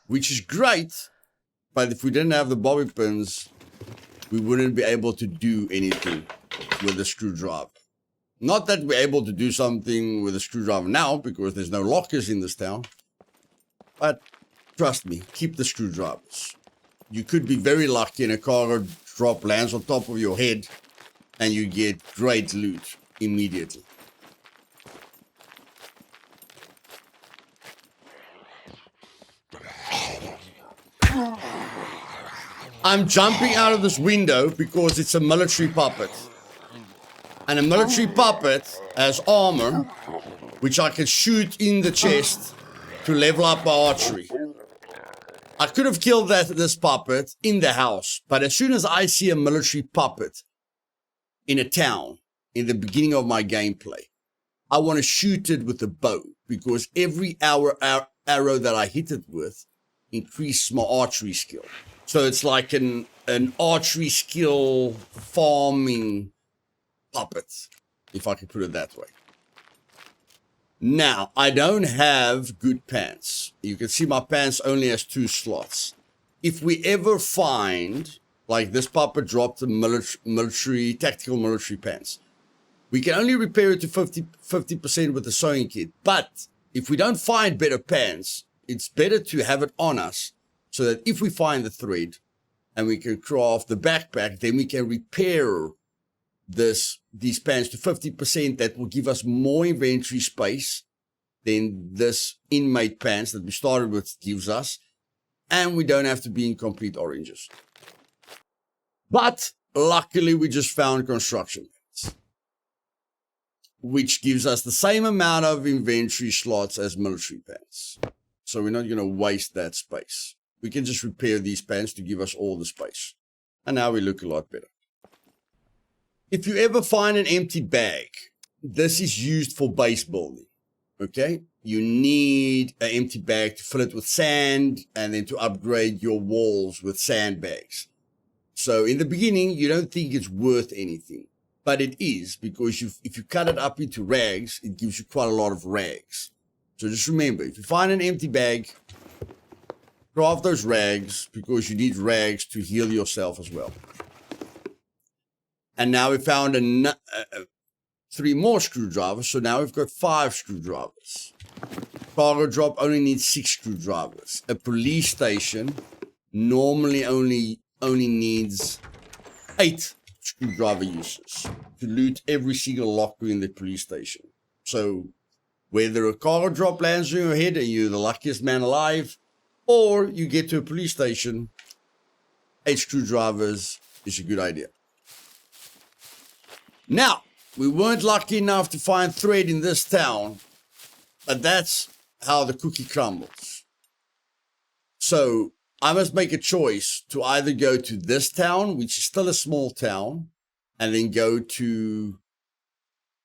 which is great, but if we didn't have the bobby pins, we wouldn't be able to do anything with the screwdriver. Not that we're able to do something with a screwdriver now, because there's no lockers in this town, but trust me, keep the screwdrivers. You could be very lucky and a cargo drop lands on top of your head and you get great loot immediately. I'm jumping out of this window because it's a military puppet. And a military puppet has armor, which I can shoot in the chest to level up my archery. I could have killed this puppet in the house, but as soon as I see a military puppet in a town, in the beginning of my gameplay, I want to shoot it with a bow, because every arrow that I hit it with increases my archery skill. So it's like an archery skill farming puppet, if I can put it that way. Now, I don't have good pants. You can see my pants only has 2 slots. If we ever find, like this puppet dropped the tactical military pants, we can only repair it to 50% with the sewing kit. But if we don't find better pants, it's better to have it on us, so that if we find the thread and we can craft the backpack, then we can repair these pants to 50%. That will give us more inventory space than this inmate pants that we started with gives us. And we don't have to be in complete oranges. But luckily we just found construction pants, which gives us the same amount of inventory slots as military pants. So we're not going to waste that space. We can just repair these pants to give us all the space. And now we look a lot better. If you ever find an empty bag, this is used for base building, okay? You need an empty bag to fill it with sand and then to upgrade your walls with sandbags. So in the beginning, you don't think it's worth anything, but it is, because if you cut it up into rags, it gives you quite a lot of rags. So just remember, if you find an empty bag, craft those rags, because you need rags to heal yourself as well. And now we found 3 more screwdrivers, so now we've got 5 screwdrivers. Cargo drop only needs 6 screwdrivers. A police station normally only needs 8 screwdriver uses to loot every single locker in the police station. So whether a cargo drop lands on your head and you're the luckiest man alive, or you get to a police station, 8 screwdrivers is a good idea. Now, we weren't lucky enough to find thread in this town, but that's how the cookie crumbles. So I must make a choice to either go to this town, which is still a small town, and then go to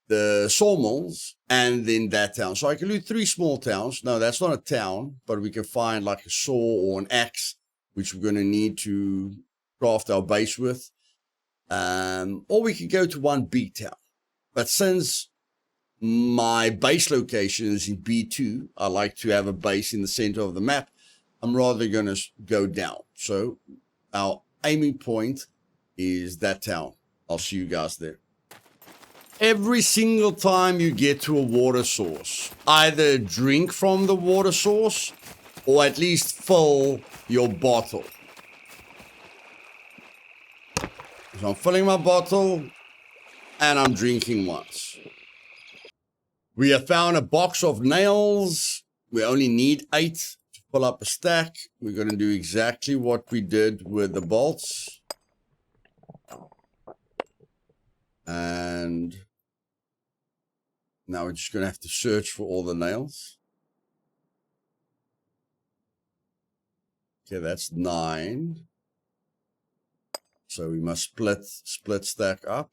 the sawmills and then that town. So I can loot 3 small towns. No, that's not a town, but we can find like a saw or an axe, which we're going to need to craft our base with. Or we could go to one big town. But since my base location is in B2. I like to have a base in the center of the map. I'm rather going to go down. So our aiming point is that town. I'll see you guys there. Every single time you get to a water source, either drink from the water source or at least fill your bottle. So I'm filling my bottle and I'm drinking once. We have found a box of nails. We only need 8 to fill up a stack. We're going to do exactly what we did with the bolts. And now we're just going to have to search for all the nails. Okay, that's 9. So we must split stack up.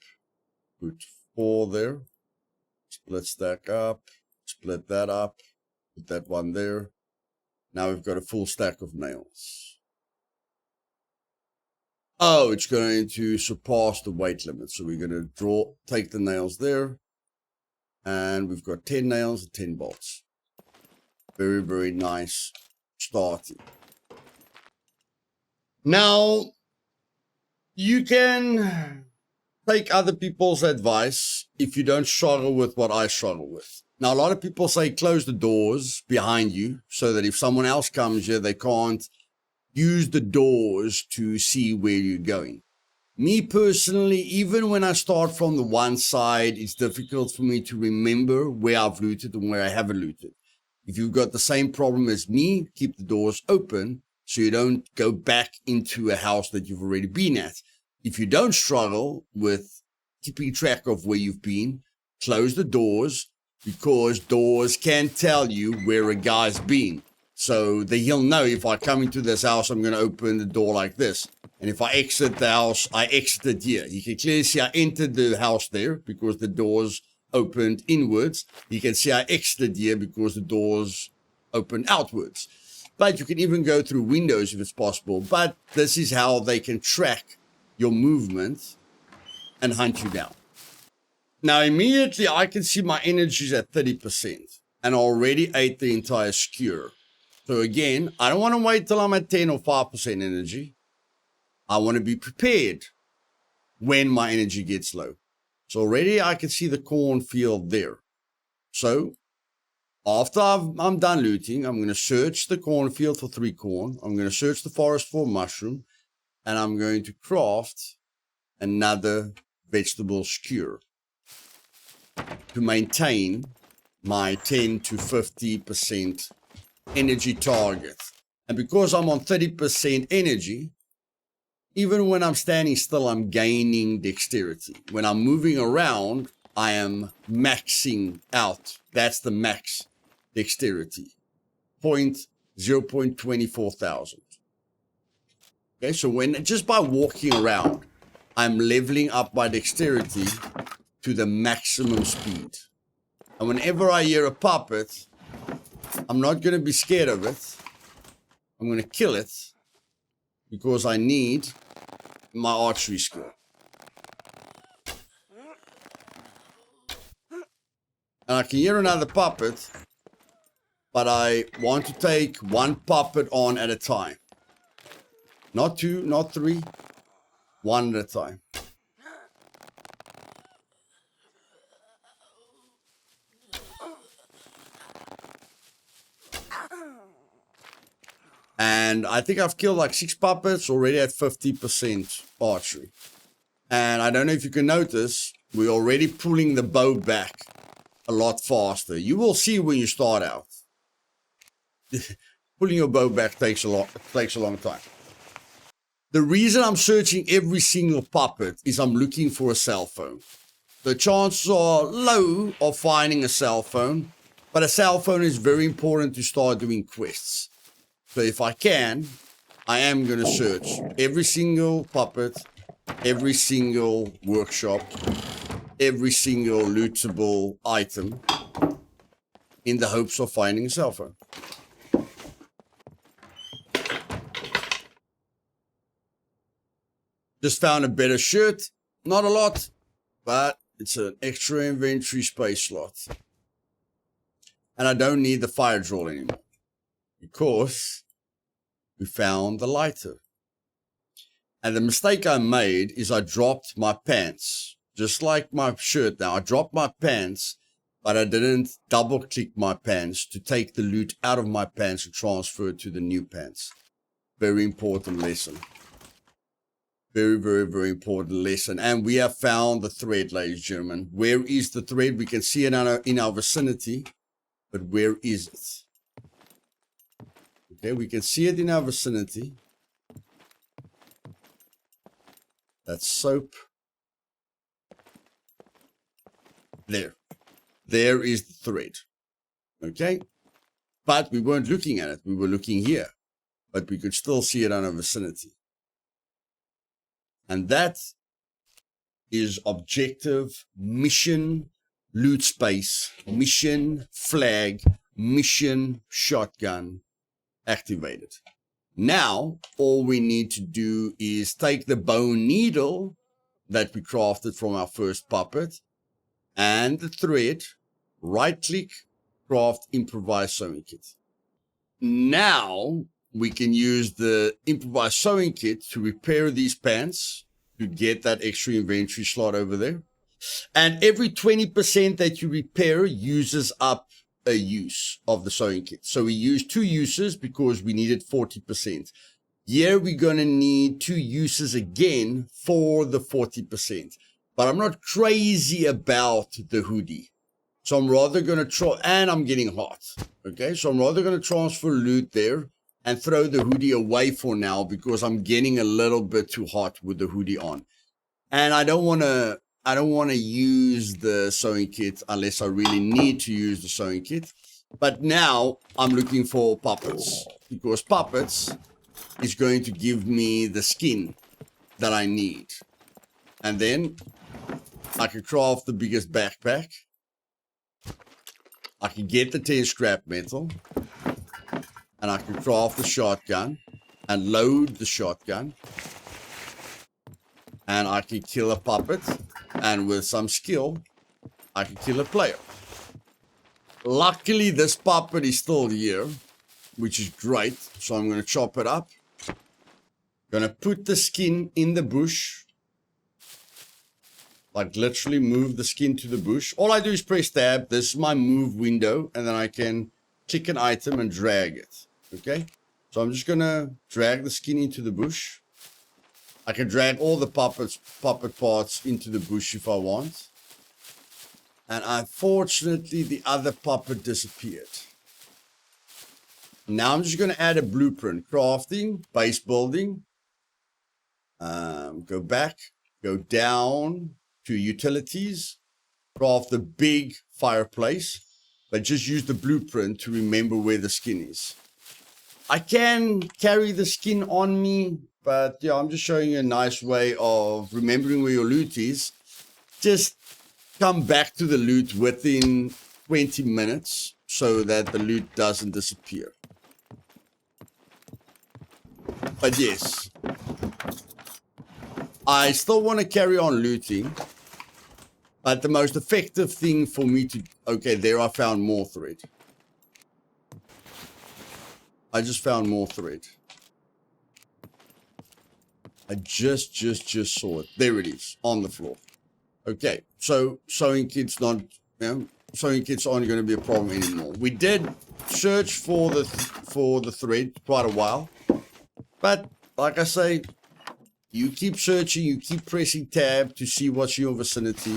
Put 4 there. Split stack up. Split that up. Put that one there. Now we've got a full stack of nails. Oh, it's going to surpass the weight limit. So we're going to take the nails there. And we've got 10 nails and 10 bolts. Very, very nice starting. Now, you can take other people's advice if you don't struggle with what I struggle with. Now, a lot of people say close the doors behind you so that if someone else comes here, they can't use the doors to see where you're going. Me personally, even when I start from the one side, it's difficult for me to remember where I've looted and where I haven't looted. If you've got the same problem as me, keep the doors open so you don't go back into a house that you've already been at. If you don't struggle with keeping track of where you've been, close the doors, because doors can tell you where a guy's been. So that he'll know if I come into this house, I'm going to open the door like this. And if I exit the house, I exited here. You can clearly see I entered the house there because the doors opened inwards. You can see I exited here because the doors opened outwards. But you can even go through windows if it's possible. But this is how they can track your movement and hunt you down. Now, immediately I can see my energy is at 30% and I already ate the entire skewer. So again, I don't want to wait till I'm at 10 or 5% energy. I want to be prepared when my energy gets low. So already I can see the cornfield there. So after I'm done looting, I'm going to search the cornfield for 3 corn. I'm going to search the forest for a mushroom. And I'm going to craft another vegetable skewer to maintain my 10 to 50% energy target. And because I'm on 30% energy, even when I'm standing still, I'm gaining dexterity. When I'm moving around, I am maxing out. That's the max dexterity. 0.24 thousand. Okay, so when just by walking around, I'm leveling up my dexterity to the maximum speed. And whenever I hear a puppet, I'm not going to be scared of it. I'm going to kill it because I need my archery skill. And I can hear another puppet, but I want to take one puppet on at a time. Not 2, not 3, 1 at a time. And I think I've killed like 6 puppets, already at 50% archery. And I don't know if you can notice, we're already pulling the bow back a lot faster. You will see when you start out. Pulling your bow back takes a long time. The reason I'm searching every single puppet is I'm looking for a cell phone. The chances are low of finding a cell phone, but a cell phone is very important to start doing quests. So if I can, I am going to search every single puppet, every single workshop, every single lootable item in the hopes of finding a cell phone. Just found a better shirt. Not a lot, but It's an extra inventory space slot. And I don't need the fire drill anymore. Because we found the lighter. And the mistake I made is I dropped my pants. Just like my shirt now. I dropped my pants, but I didn't double click my pants to take the loot out of my pants and transfer it to the new pants. Very important lesson. Very, very, very important lesson. And we have found the thread, ladies and gentlemen. Where is the thread? We can see it in our vicinity. But where is it? Okay, we can see it in our vicinity. That's soap. There. There is the thread. Okay? But we weren't looking at it. We were looking here. But we could still see it in our vicinity. And that is objective, mission, loot space, mission, flag, mission, shotgun activated. Now, all we need to do is take the bone needle that we crafted from our first puppet and the thread, right click, craft improvised sewing kit. Now, we can use the improvised sewing kit to repair these pants to get that extra inventory slot over there. And every 20% that you repair uses up a use of the sewing kit. So we used 2 uses because we needed 40%. Here we're going to need 2 uses again for the 40%. But I'm not crazy about the hoodie. So I'm rather going to try, and I'm getting hot. Okay, so I'm rather going to transfer loot there and throw the hoodie away for now because I'm getting a little bit too hot with the hoodie on. And I don't want to use the sewing kit unless I really need to use the sewing kit. But now I'm looking for puppets because puppets is going to give me the skin that I need. And then I can craft the biggest backpack. I can get the 10 scrap metal. And I can craft the shotgun and load the shotgun. And I can kill a puppet. And with some skill, I can kill a player. Luckily, this puppet is still here, which is great. So I'm going to chop it up. Going to put the skin in the bush. Like literally move the skin to the bush. All I do is press tab. This is my move window. And then I can click an item and drag it. Okay, so I'm just going to drag the skin into the bush. I can drag all the puppet parts into the bush if I want. And unfortunately, the other puppet disappeared. Now I'm just going to add a blueprint. Crafting, base building. Go back, go down to utilities. Craft the big fireplace. But just use the blueprint to remember where the skin is. I can carry the skin on me, but yeah, I'm just showing you a nice way of remembering where your loot is. Just come back to the loot within 20 minutes so that the loot doesn't disappear. But yes, I still want to carry on looting, but the most effective thing for me to... Okay, there I found more thread. I just found more thread. I just saw it. There it is, on the floor. Okay, so sewing kits not, sewing kits aren't going to be a problem anymore. We did search for the thread quite a while, but like I say, you keep searching, you keep pressing tab to see what's in your vicinity,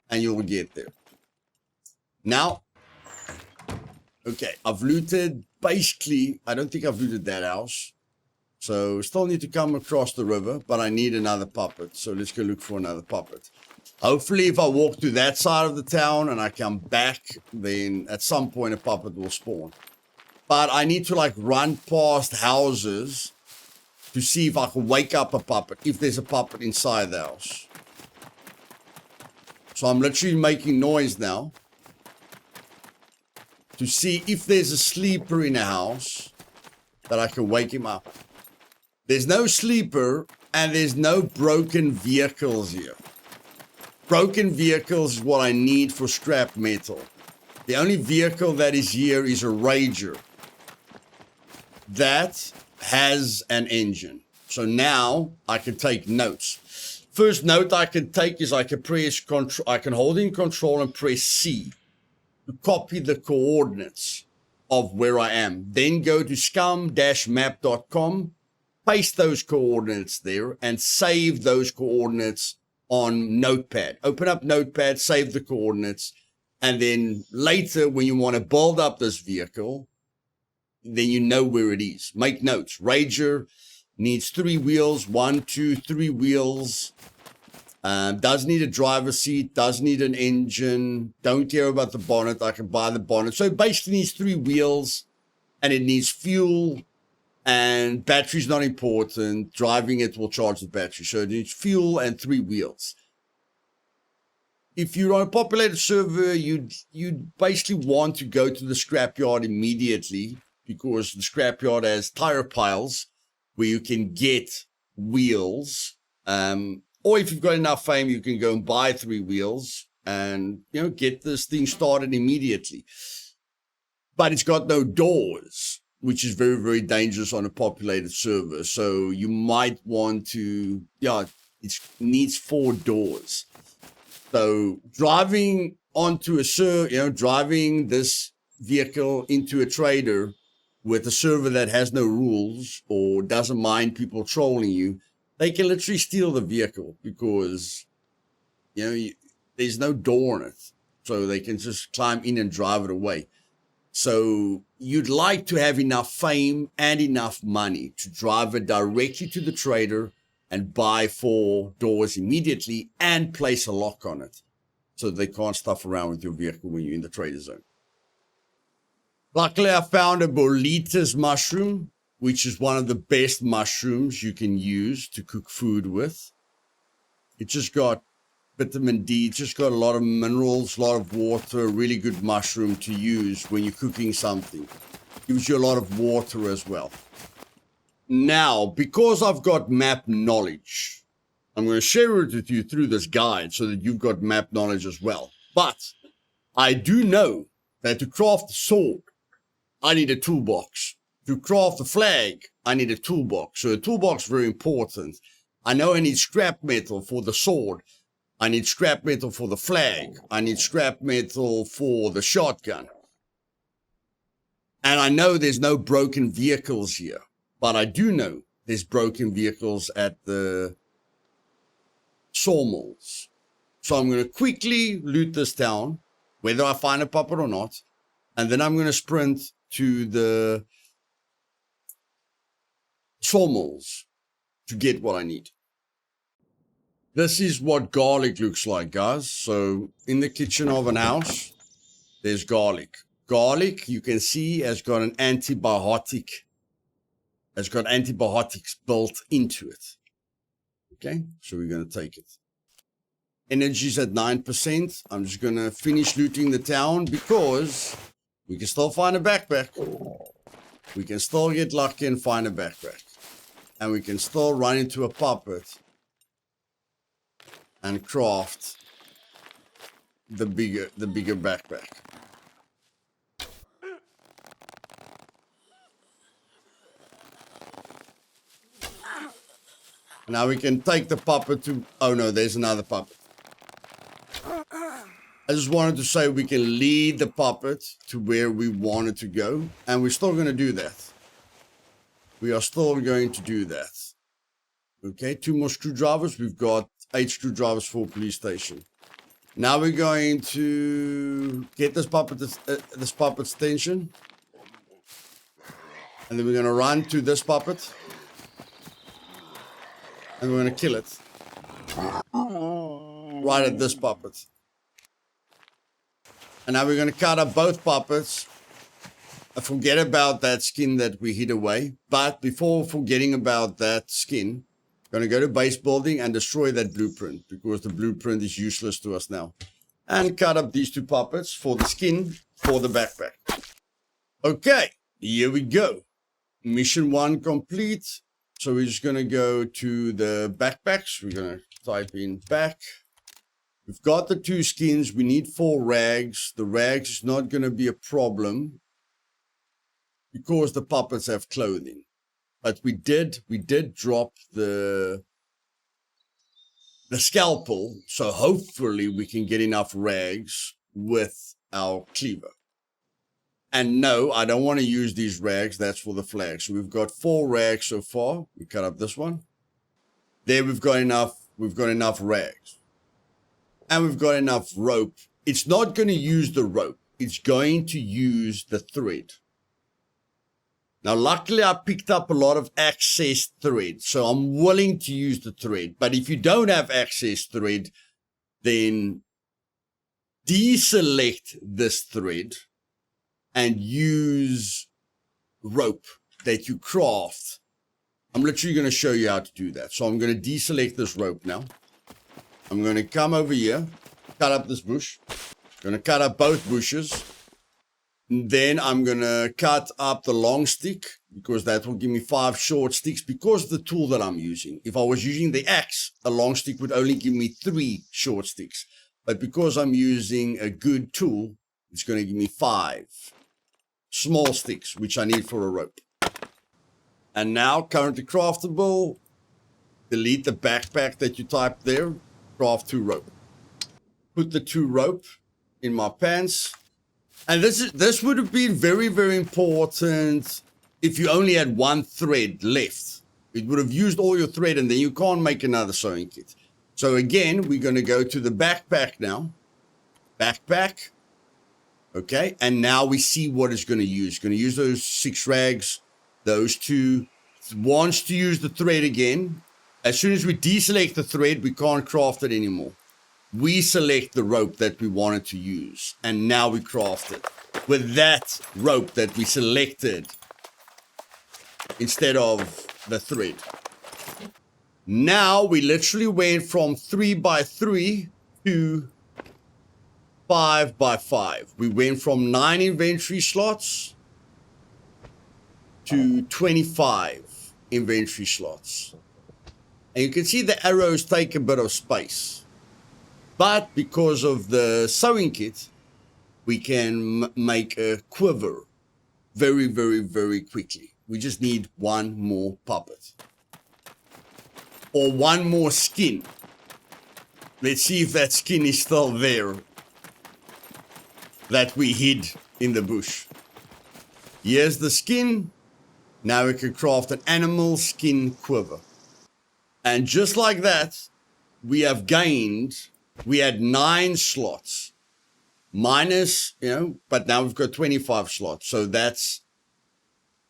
and you'll get there. Now, okay, I've looted. Basically, I don't think I've looted that house. So, still need to come across the river, but I need another puppet. So, let's go look for another puppet. Hopefully, if I walk to that side of the town and I come back, then at some point a puppet will spawn. But I need to like run past houses to see if I can wake up a puppet, if there's a puppet inside the house. So, I'm literally making noise now to see if there's a sleeper in a house that I can wake him up. There's no sleeper and there's no broken vehicles here. Broken vehicles is what I need for scrap metal. The only vehicle that is here is a Rager that has an engine. So now I can take notes. First note I can take is I can hold in control and press C to copy the coordinates of where I am. Then go to scum-map.com, paste those coordinates there, and save those coordinates on Notepad. Open up Notepad, save the coordinates, and then later when you want to build up this vehicle, then you know where it is. Make notes. Rager needs 3 wheels, 1, 2, 3 wheels. Does need a driver's seat, does need an engine, don't care about the bonnet, I can buy the bonnet. So it basically needs 3 wheels, and it needs fuel, and battery's not important. Driving it will charge the battery. So it needs fuel and 3 wheels. If you're on a populated server, you basically want to go to the scrapyard immediately, because the scrapyard has tire piles where you can get wheels. Or if you've got enough fame, you can go and buy 3 wheels and, get this thing started immediately. But it's got no doors, which is very, very dangerous on a populated server. So you might want to, it needs 4 doors. So driving onto a server, driving this vehicle into a trader with a server that has no rules or doesn't mind people trolling you, they can literally steal the vehicle because, there's no door in it. So they can just climb in and drive it away. So you'd like to have enough fame and enough money to drive it directly to the trader and buy 4 doors immediately and place a lock on it so they can't stuff around with your vehicle when you're in the trader zone. Luckily, I found a Luthais mushroom, which is one of the best mushrooms you can use to cook food with. It just got vitamin D, it's just got a lot of minerals, a lot of water, really good mushroom to use when you're cooking something. Gives you a lot of water as well. Now, because I've got map knowledge, I'm going to share it with you through this guide so that you've got map knowledge as well. But I do know that to craft a sword, I need a toolbox. To craft a flag, I need a toolbox. So a toolbox is very important. I know I need scrap metal for the sword. I need scrap metal for the flag. I need scrap metal for the shotgun. And I know there's no broken vehicles here. But I do know there's broken vehicles at the sawmills. So I'm going to quickly loot this town, whether I find a puppet or not. And then I'm going to sprint to the sawmills to get what I need. This is what garlic looks like, guys. So in the kitchen of an house, there's garlic. Garlic, you can see, has got an antibiotic. Has got antibiotics built into it. Okay, so we're going to take it. Energy's at 9%. I'm just going to finish looting the town because we can still find a backpack. We can still get lucky and find a backpack. And we can still run into a puppet and craft the bigger backpack. Now we can take the puppet to... Oh no, there's another puppet. I just wanted to say we can lead the puppet to where we wanted to go. And we're still going to do that. We are still going to do that. Okay, 2 more screwdrivers. We've got 8 screwdrivers for police station. Now we're going to get this puppet's attention. And then we're going to run to this puppet. And we're going to kill it. Right at this puppet. And now we're going to cut up both puppets. Forget about that skin that we hid away. But before forgetting about that skin, I'm going to go to base building and destroy that blueprint. Because the blueprint is useless to us now. And cut up these 2 puppets for the skin for the backpack. Okay, here we go. Mission 1 complete. So we're just going to go to the backpacks. We're going to type in back. We've got the 2 skins. We need 4 rags. The rags is not going to be a problem because the puppets have clothing. But we did drop the scalpel, so hopefully we can get enough rags with our cleaver. And no, I don't want to use these rags. That's for the flag. So we've got 4 rags so far. We cut up this one. There we've got enough. We've got enough rags. And we've got enough rope. It's not going to use the rope. It's going to use the thread. Now, luckily, I picked up a lot of access thread, so I'm willing to use the thread. But if you don't have access thread, then deselect this thread and use rope that you craft. I'm literally going to show you how to do that. So I'm going to deselect this rope now. I'm going to come over here, cut up this bush. Going to cut up both bushes. Then I'm going to cut up the long stick because that will give me 5 short sticks because of the tool that I'm using. If I was using the axe, a long stick would only give me 3 short sticks. But because I'm using a good tool, it's going to give me 5 small sticks, which I need for a rope. And now, currently craftable, delete the backpack that you typed there, craft 2 rope. Put the 2 rope in my pants. And this would have been very, very important if you only had 1 thread left. It would have used all your thread and then you can't make another sewing kit. So again, we're going to go to the backpack now. Backpack. Okay. And now we see what it's going to use. It's going to use those 6 rags, those 2. It wants to use the thread again. As soon as we deselect the thread, we can't craft it anymore. We select the rope that we wanted to use, and now we craft it with that rope that we selected instead of the thread. Now we literally went from 3x3 to 5x5. We went from 9 inventory slots to 25 inventory slots. And you can see the arrows take a bit of space. But because of the sewing kit, we can make a quiver very, very, very quickly. We just need 1 more puppet. Or 1 more skin. Let's see if that skin is still there that we hid in the bush. Here's the skin. Now we can craft an animal skin quiver. And just like that, we have gained... We had 9 slots minus, but now we've got 25 slots. So that's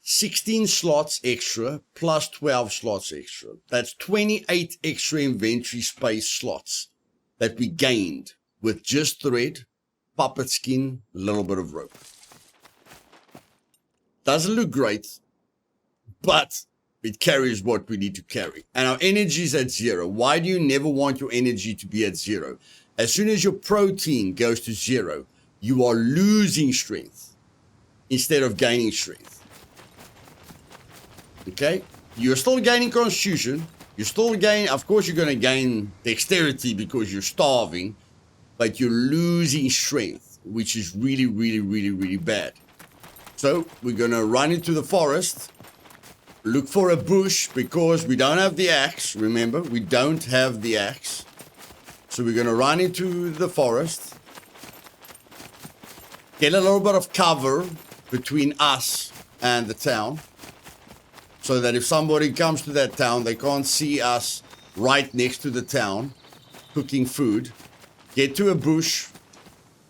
16 slots extra plus 12 slots extra. That's 28 extra inventory space slots that we gained with just thread, puppet skin, a little bit of rope. Doesn't look great, but it carries what we need to carry. And our energy is at 0. Why do you never want your energy to be at 0? As soon as your protein goes to 0, you are losing strength instead of gaining strength. Okay? You're still gaining constitution. You're still gaining, of course you're going to gain dexterity because you're starving, but you're losing strength, which is really, really, really, really bad. So we're going to run into the forest. Look for a bush because we don't have the axe. Remember, we don't have the axe. So we're going to run into the forest. Get a little bit of cover between us and the town. So that if somebody comes to that town, they can't see us right next to the town cooking food. Get to a bush.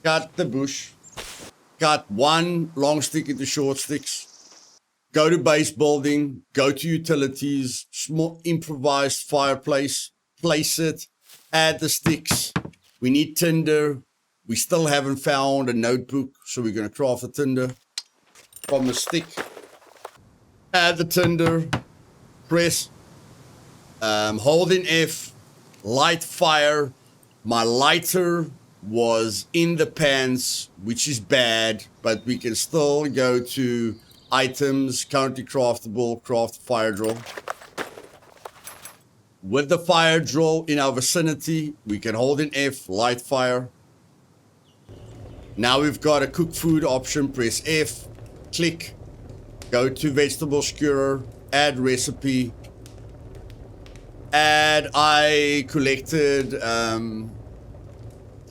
Cut the bush. Cut 1 long stick into short sticks. Go to base building, go to utilities, small improvised fireplace, place it, add the sticks. We need tinder. We still haven't found a notebook, so we're going to craft a tinder from a stick. Add the tinder, press, hold in F, light fire. My lighter was in the pants, which is bad, but we can still go to items, currently craftable, craft fire drill. with the fire drill in our vicinity, we can hold in F, light fire. Now we've got a cook food option, press F, click, go to vegetable skewer, add recipe, add, I collected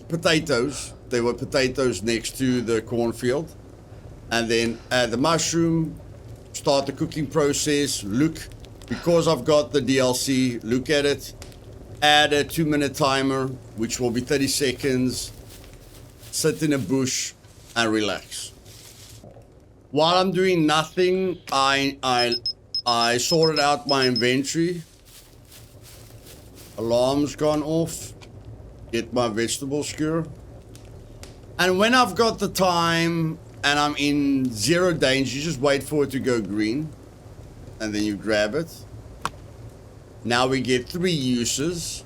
potatoes. There were potatoes next to the cornfield. And then add the mushroom, start the cooking process, look, because I've got the DLC, look at it, add a 2-minute timer, which will be 30 seconds, sit in a bush and relax. While I'm doing nothing, I sorted out my inventory. Alarm's gone off. Get my vegetable skewer. And when I've got the time and I'm in zero danger, you just wait for it to go green. And then you grab it. Now we get 3 uses.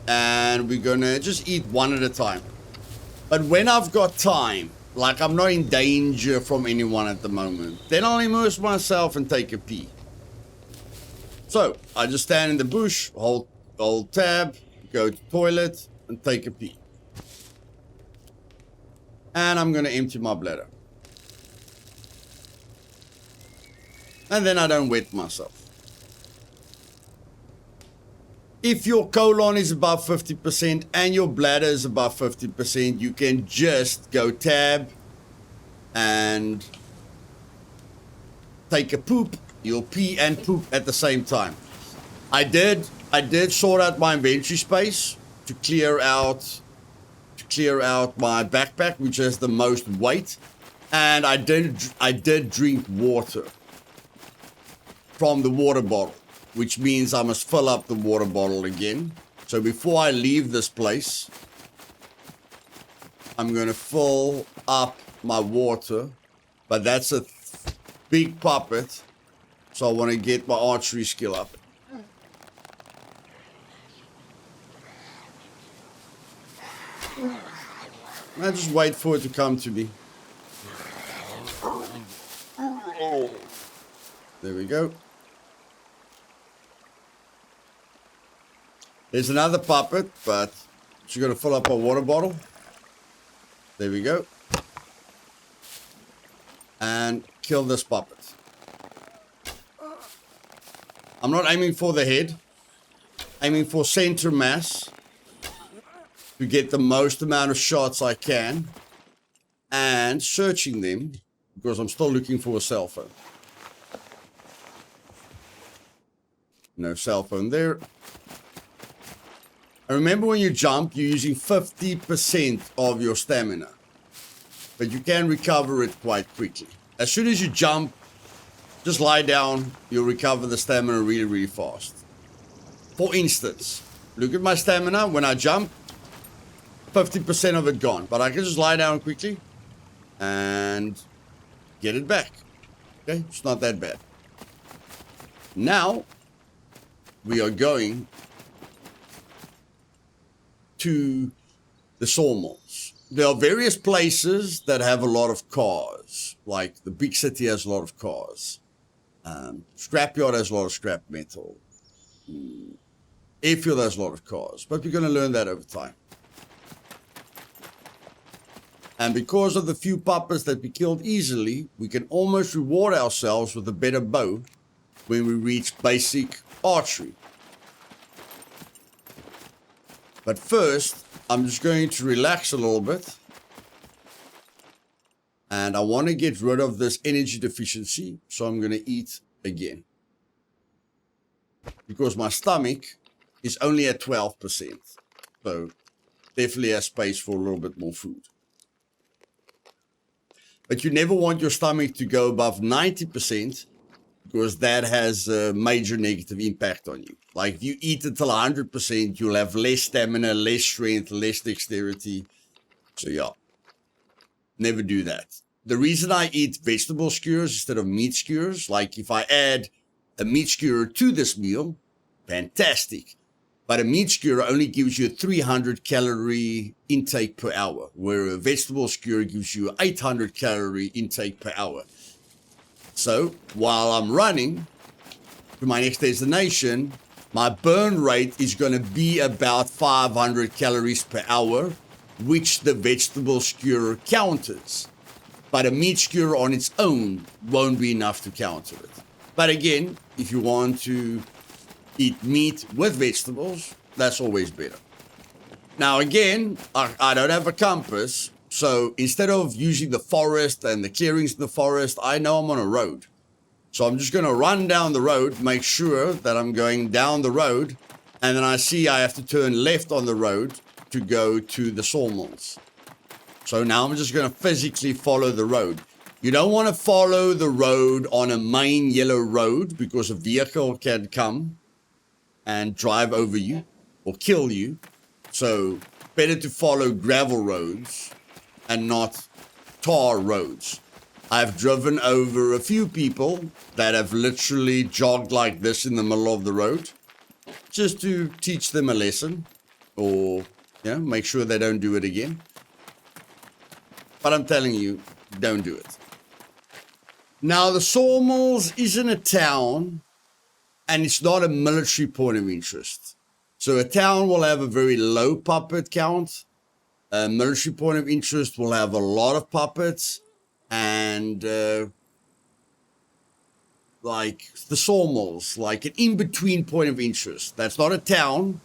And we're gonna just eat one at a time. But when I've got time, like I'm not in danger from anyone at the moment, then I'll immerse myself and take a pee. So I just stand in the bush, hold tab, go to toilet and take a pee. And I'm gonna empty my bladder. And then I don't wet myself. If your colon is above 50% and your bladder is above 50%, you can just go tab and take a poop. You'll pee and poop at the same time. I did sort out my inventory space to clear out my backpack, which has the most weight, and I did drink water from the water bottle, which means I must fill up the water bottle again. So before I leave this place, I'm going to fill up my water, but that's a big puppet, so I want to get my archery skill up. I just wait for it to come to me. There we go. There's another puppet, but she's going to fill up a water bottle. There we go. And kill this puppet. I'm not aiming for the head. Aiming for center mass. To get the most amount of shots I can. And searching them. Because I'm still looking for a cell phone. No cell phone there. And remember, when you jump, you're using 50% of your stamina. But you can recover it quite quickly. As soon as you jump, just lie down, you'll recover the stamina really, really fast. For instance, look at my stamina. When I jump, 50% of it gone. But I can just lie down quickly and get it back. Okay, it's not that bad. Now, we are going to the sawmills. There are various places that have a lot of cars. Like the big city has a lot of cars. Scrapyard has a lot of scrap metal. Airfield has a lot of cars. But we're going to learn that over time. And because of the few puppets that we killed easily, we can almost reward ourselves with a better bow when we reach basic archery. But first, I'm just going to relax a little bit. And I want to get rid of this energy deficiency. So I'm going to eat again. Because my stomach is only at 12%. So definitely has space for a little bit more food. But you never want your stomach to go above 90%. Because that has a major negative impact on you. Like if you eat until 100%, you'll have less stamina, less strength, less dexterity. So yeah, never do that. The reason I eat vegetable skewers instead of meat skewers, like if I add a meat skewer to this meal, fantastic. But a meat skewer only gives you a 300 calorie intake per hour, where a vegetable skewer gives you 800 calorie intake per hour. So while I'm running to my next destination, My burn rate is going to be about 500 calories per hour, which the vegetable skewer counters. But a meat skewer on its own won't be enough to counter it. But again, if you want to eat meat with vegetables, that's always better. Now again, I don't have a compass, so instead of using the forest and the clearings in the forest, I know I'm on a road. So I'm just going to run down the road, make sure that I'm going down the road, and then I see I have to turn left on the road to go to the sawmills. So now I'm just going to physically follow the road. You don't want to follow the road on a main yellow road because a vehicle can come and drive over you or kill you. So better to follow gravel roads and not tar roads. I've driven over a few people that have literally jogged like this in the middle of the road just to teach them a lesson or make sure they don't do it again. But I'm telling you, don't do it. Now, the sawmills isn't a town and it's not a military point of interest. So a town will have a very low puppet count. A military point of interest will have a lot of puppets. And like the sawmills, like an in-between point of interest. That's not a town,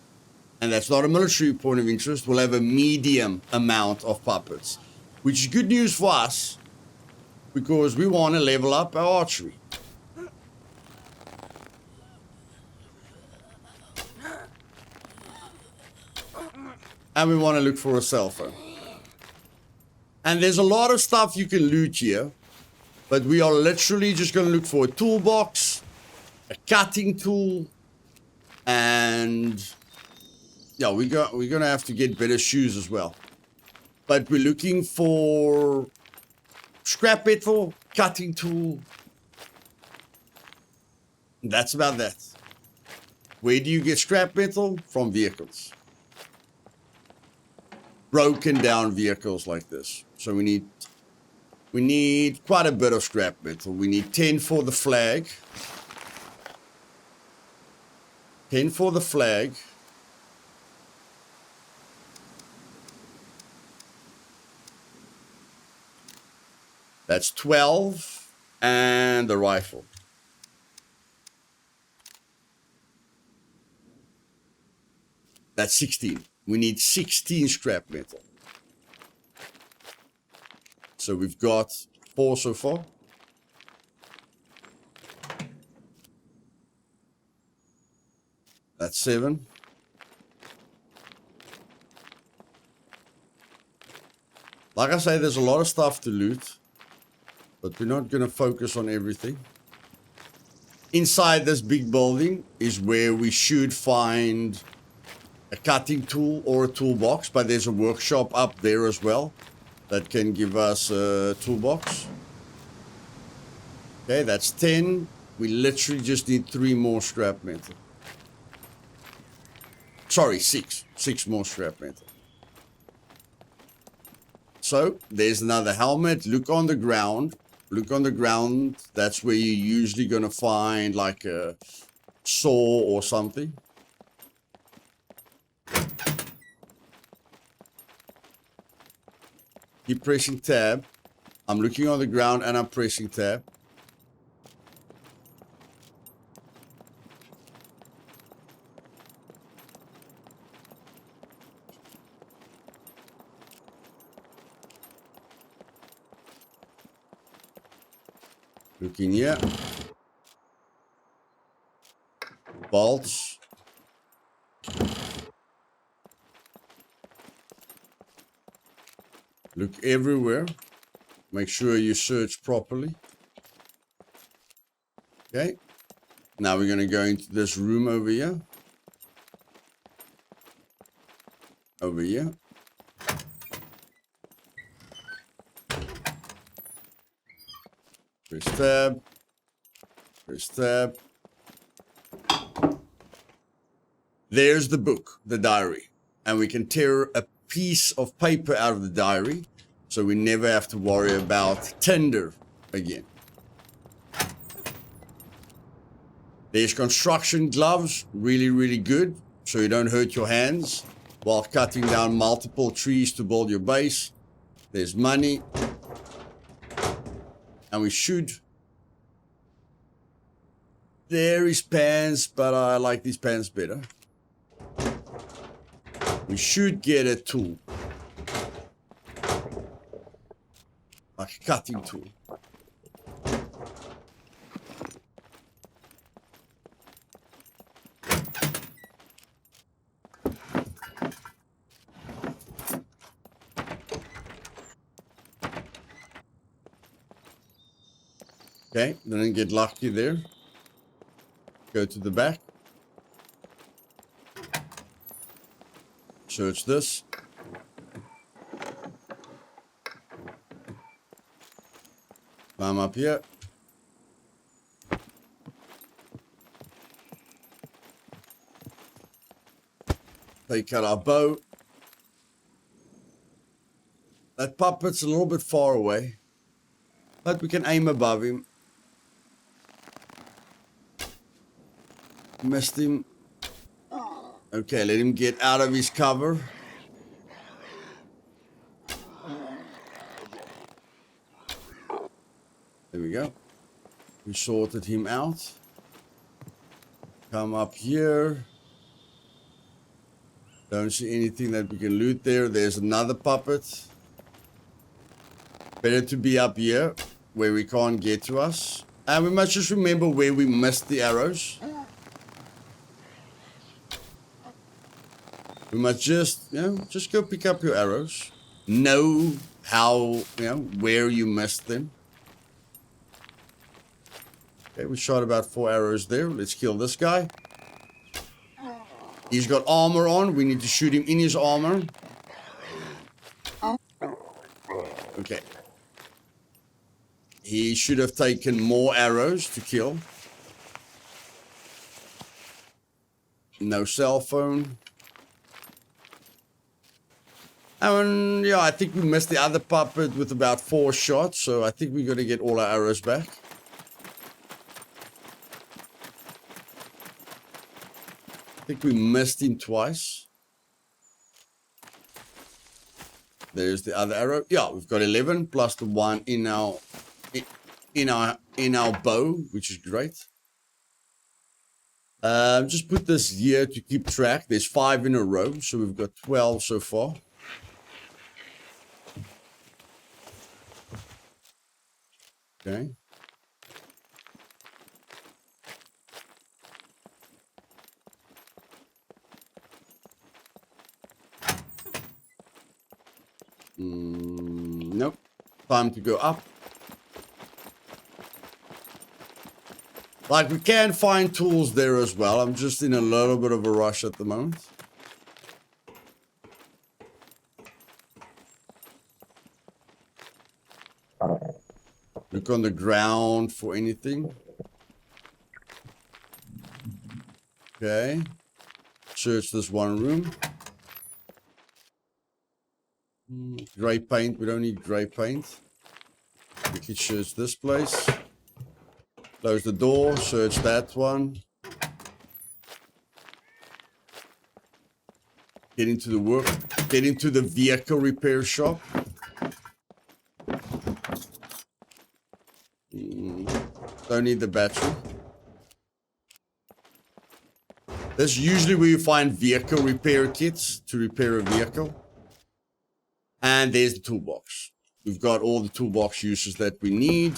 and that's not a military point of interest. We'll have a medium amount of puppets, which is good news for us because we want to level up our archery. And we want to look for a cell phone. And there's a lot of stuff you can loot here, but we are literally just going to look for a toolbox, a cutting tool, and yeah, we're going to have to get better shoes as well. But we're looking for scrap metal, cutting tool. And that's about that. Where do you get scrap metal? From vehicles. Broken down vehicles like this. So we need quite a bit of scrap metal. We need 10 for the flag. 10 for the flag. That's 12. And the rifle. That's 16. We need 16 scrap metal. So we've got 4 so far. That's 7. Like I say, there's a lot of stuff to loot, but we're not going to focus on everything. Inside this big building is where we should find a cutting tool or a toolbox, but there's a workshop up there as well that can give us a toolbox. Okay, that's 10. We literally just need 3 more scrap metal. Sorry, 6. 6 more scrap metal. So, there's another helmet. Look on the ground. Look on the ground. That's where you're usually going to find like a saw or something. Keep pressing tab. I'm looking on the ground and I'm pressing tab. Looking here. Bolts. Look everywhere. Make sure you search properly. Okay. Now we're going to go into this room over here. Over here. Press tab. Press tab. There's the book, the diary. And we can tear a piece of paper out of the diary, so we never have to worry about Tinder again. There's construction gloves, really, really good, so you don't hurt your hands while cutting down multiple trees to build your base. There's money. And we should... There is pants, but I like these pants better. We should get a tool. Like a cutting tool. Okay, didn't get lucky there. Go to the back. Search this. Climb up here. Take out our bow. That puppet's a little bit far away, but we can aim above him. Missed him. Okay, let him get out of his cover. There we go. We sorted him out. Come up here. Don't see anything that we can loot there. There's another puppet. Better to be up here where we can't get to us. And we must just remember where we missed the arrows. We must just, just go pick up your arrows. Know how, where you missed them. Okay, we shot about 4 arrows there. Let's kill this guy. He's got armor on. We need to shoot him in his armor. Okay. He should have taken more arrows to kill. No cell phone. And yeah, I think we missed the other puppet with about 4 shots, so I think we're going to get all our arrows back. I think we missed him twice. There's the other arrow. Yeah, we've got 11 plus the 1 in our bow, which is great. Just put this here to keep track. There's 5 in a row, so we've got 12 so far. Okay. Nope. Time to go up. Like, we can find tools there as well. I'm just in a little bit of a rush at the moment. Look on the ground for anything. Okay. Search this one room. Grey paint. We don't need grey paint. We can search this place. Close the door. Search that one. Get into the work. Get into the vehicle repair shop. Don't need the battery. That's usually where you find vehicle repair kits to repair a vehicle. And there's the toolbox. We've got all the toolbox uses that we need.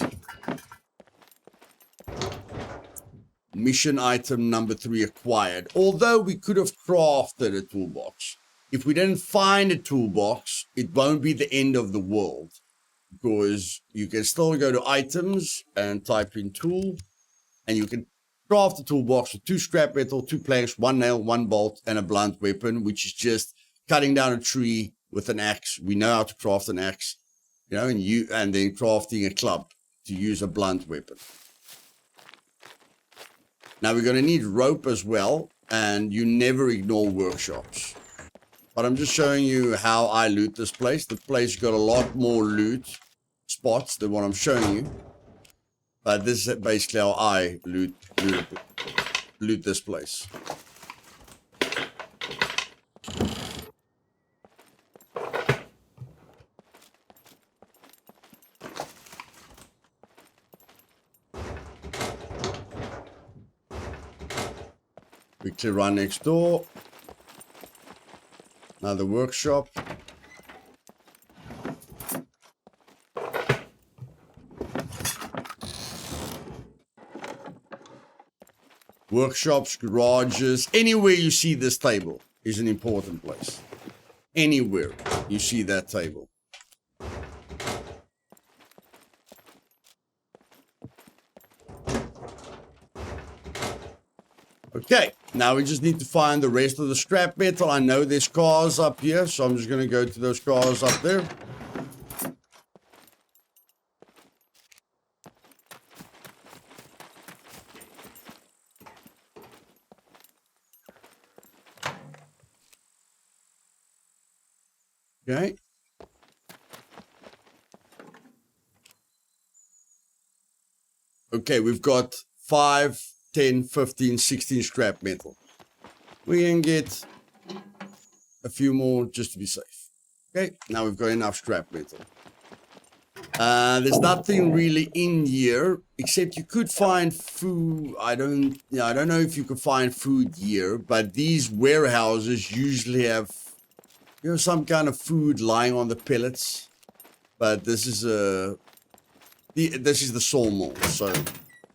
Mission item number 3 acquired. Although we could have crafted a toolbox. If we didn't find a toolbox, it won't be the end of the world. Because you can still go to items and type in tool. And you can craft a toolbox with 2 scrap metal, 2 planks, 1 nail, 1 bolt, and a blunt weapon. Which is just cutting down a tree with an axe. We know how to craft an axe. And then crafting a club to use a blunt weapon. Now we're going to need rope as well. And you never ignore workshops. But I'm just showing you how I loot this place. The place got a lot more loot spots than what I'm showing you. But this is basically how I loot it. loot this place. Quickly run next door. Another workshop. Workshops, garages, anywhere you see this table is an important place. Anywhere you see that table. Okay, now we just need to find the rest of the scrap metal. I know there's cars up here, so I'm just going to go to those cars up there. Okay. Okay, we've got 5, 10, 15, 16 scrap metal. We can get a few more just to be safe. Okay, now we've got enough scrap metal. There's nothing really in here, except you could find food. I don't know if you could find food here, but these warehouses usually have, some kind of food lying on the pellets. But this is the sawmill, so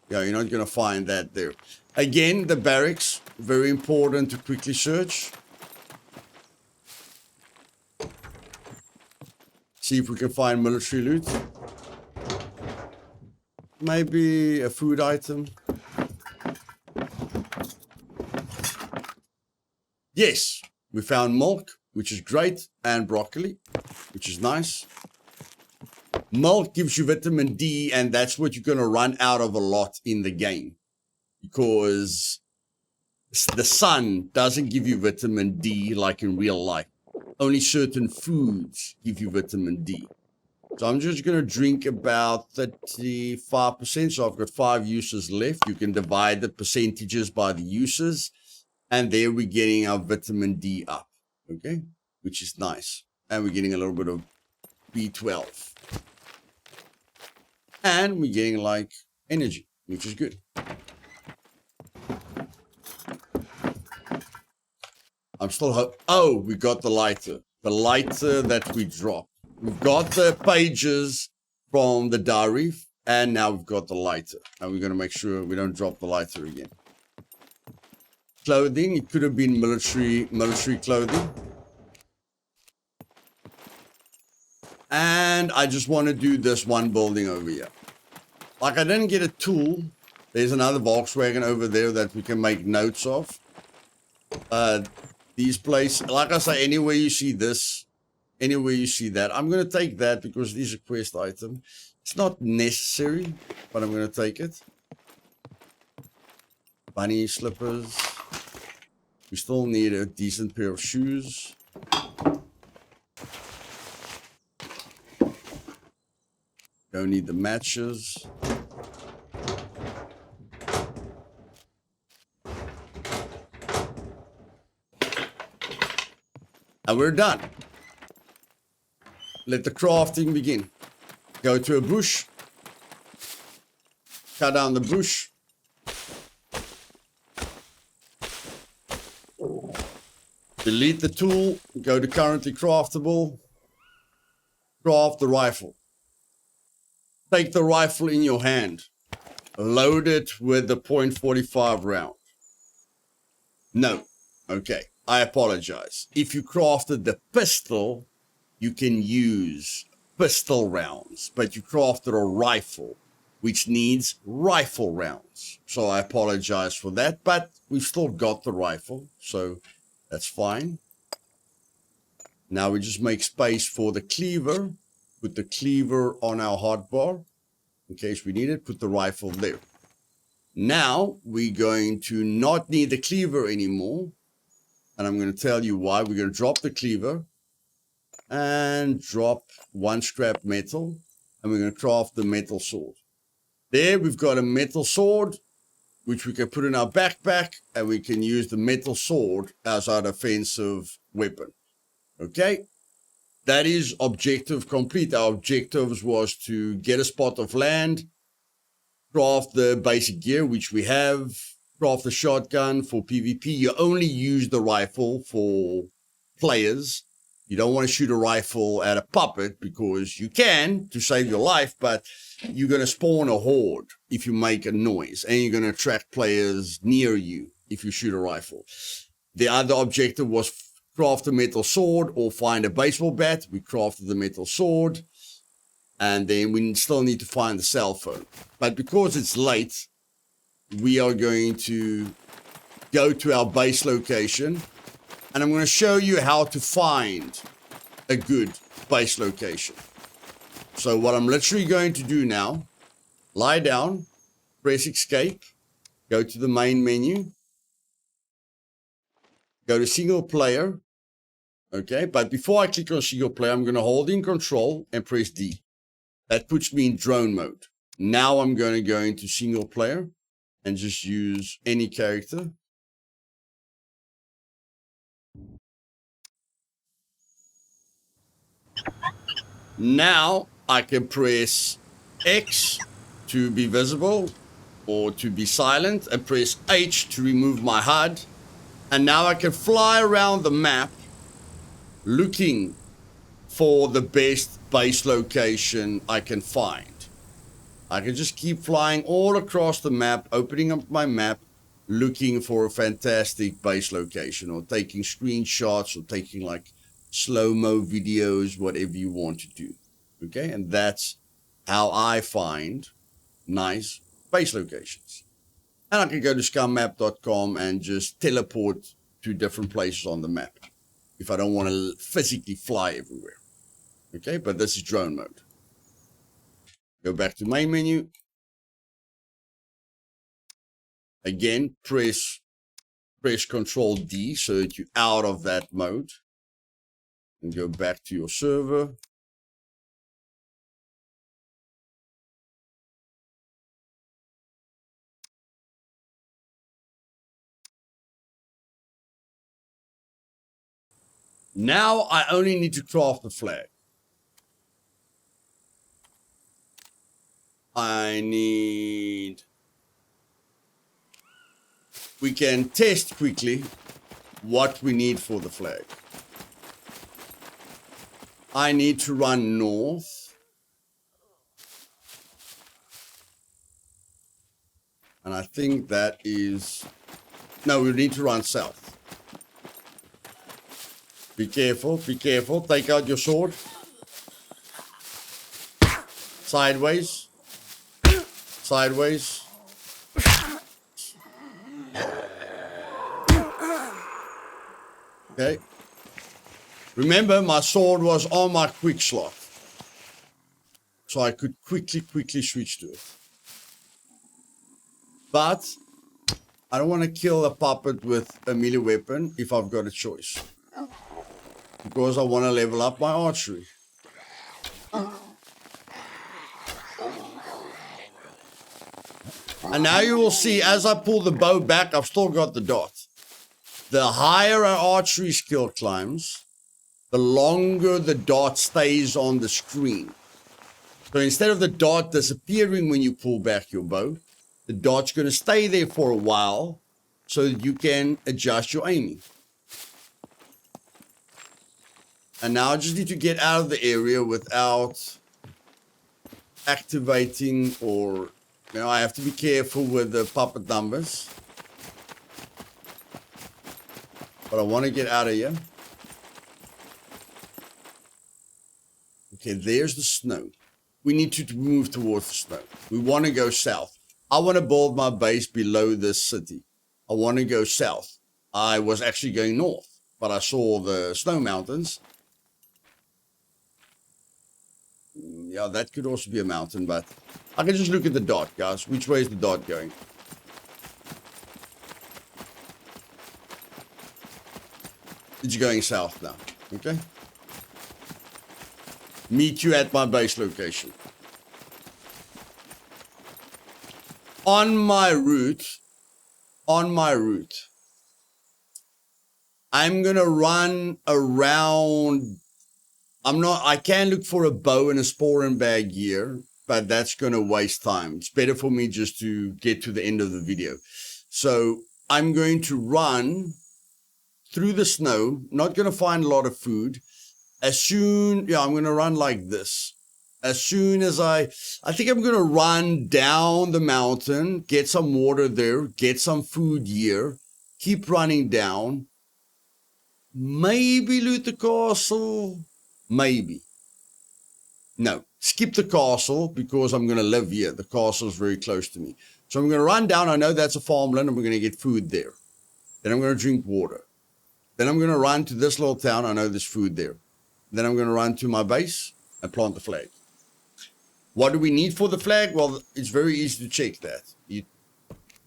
you're not gonna find that there. Again, the barracks, very important to quickly search. See if we can find military loot. Maybe a food item. Yes, we found milk, which is great, and broccoli, which is nice. Milk gives you vitamin D, and that's what you're going to run out of a lot in the game. Because the sun doesn't give you vitamin D like in real life. Only certain foods give you vitamin D. So I'm just going to drink about 35%. So I've got 5 uses left. You can divide the percentages by the uses. And there we're getting our vitamin D up. Okay? Which is nice. And we're getting a little bit of B12. And we're getting like energy, which is good. I'm still oh, we got the lighter. The lighter that we dropped. We've got the pages from the diary, and now we've got the lighter. And we're going to make sure we don't drop the lighter again. Clothing, it could have been military clothing. And I just want to do this one building over here. Like I didn't get a tool. There's another Volkswagen over there that we can make notes of. These places, like I say, anywhere you see this, anywhere you see that, I'm going to take that because it is a quest item. It's not necessary, but I'm going to take it. Bunny slippers. We still need a decent pair of shoes. Don't need the matches. And we're done. Let the crafting begin. Go to a bush. Cut down the bush. Delete the tool. Go to currently craftable. Craft the rifle. Take the rifle in your hand. Load it with the .45 round. No. Okay. I apologize. If you crafted the pistol, you can use pistol rounds. But you crafted a rifle, which needs rifle rounds. So I apologize for that. But we've still got the rifle. So that's fine. Now we just make space for the cleaver. Put the cleaver on our hotbar. In case we need it, put the rifle there. Now we're going to not need the cleaver anymore. And I'm going to tell you why. We're going to drop the cleaver. And drop 1 scrap metal. And we're going to craft the metal sword. There we've got a metal sword. which we can put in our backpack, and we can use the metal sword as our defensive weapon. Okay? That is objective complete. Our objectives was to get a spot of land, craft the basic gear, which we have, craft the shotgun for PvP. You only use the rifle for players. You don't want to shoot a rifle at a puppet because you can to save your life, but you're going to spawn a horde if you make a noise, and you're going to attract players near you if you shoot a rifle. The other objective was craft a metal sword or find a baseball bat. We crafted the metal sword, and then we still need to find the cell phone. But because it's late, we are going to go to our base location, and I'm going to show you how to find a good base location. So what I'm literally going to do now, lie down, press escape, go to the main menu, go to single player. Okay, but before I click on single player, I'm going to hold in control and press D. That puts me in drone mode. Now I'm going to go into single player and just use any character. Now I can press X to be visible or to be silent, and press H to remove my HUD. And now I can fly around the map looking for the best base location I can find. I can just keep flying all across the map, opening up my map, looking for a fantastic base location, or taking screenshots, or taking like slow-mo videos, whatever you want to do. Okay, and that's how I find nice base locations. And I can go to scummap.com and just teleport to different places on the map if I don't want to physically fly everywhere. Okay, but this is drone mode. Go back to main menu. Again, press Control D so that you're out of that mode. And go back to your server. Now I only need to craft the flag. We can test quickly what we need for the flag. I need to run north. And I think that is... No, we need to run south. Be careful, be careful. Take out your sword. Sideways. Sideways. Okay. Remember, my sword was on my quick slot. So I could quickly switch to it. But I don't want to kill a puppet with a melee weapon if I've got a choice. Because I want to level up my archery. And now you will see, as I pull the bow back, I've still got the dot. The higher our archery skill climbs, the longer the dot stays on the screen. So instead of the dot disappearing when you pull back your bow, the dot's going to stay there for a while so that you can adjust your aiming. And now I just need to get out of the area without activating, or, you know, I have to be careful with the puppet numbers. But I want to get out of here. Okay, there's the snow. We need to move towards the snow. We want to go south. I want to build my base below this city. I want to go south. I was actually going north, but I saw the snow mountains. Yeah, that could also be a mountain, but I can just look at the dot, guys. Which way is the dot going? It's going south now, okay? Meet you at my base location. On my route, on my route, I'm going to run around. I can look for a bow and a sporing bag here, but that's going to waste time. It's better for me just to get to the end of the video. So I'm going to run through the snow, not going to find a lot of food. I'm going to run like this. As soon as I think I'm going to run down the mountain, get some water there, get some food here, keep running down. Maybe loot the castle. Maybe. No, skip the castle because I'm going to live here. The castle is very close to me. So I'm going to run down. I know that's a farmland and we're going to get food there. Then I'm going to drink water. Then I'm going to run to this little town. I know there's food there. Then I'm going to run to my base and plant the flag. What do we need for the flag? Well, it's very easy to check that. You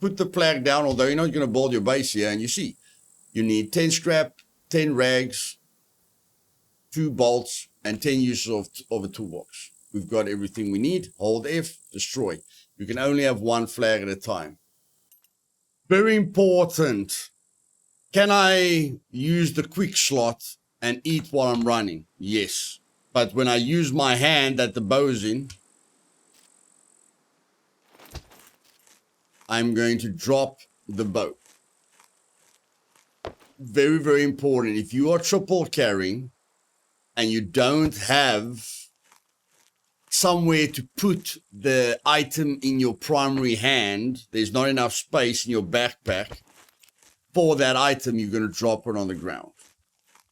put the flag down, although you're not going to build your base here, and you see, you need 10 scrap, 10 rags, 2 bolts, and 10 uses of a toolbox. We've got everything we need. Hold F, destroy. You can only have one flag at a time. Very important. Can I use the quick slot and eat while I'm running? Yes. But when I use my hand that the bow's in, I'm going to drop the bow. Very, very important. If you are triple carrying and you don't have somewhere to put the item in your primary hand, there's not enough space in your backpack for that item, you're going to drop it on the ground.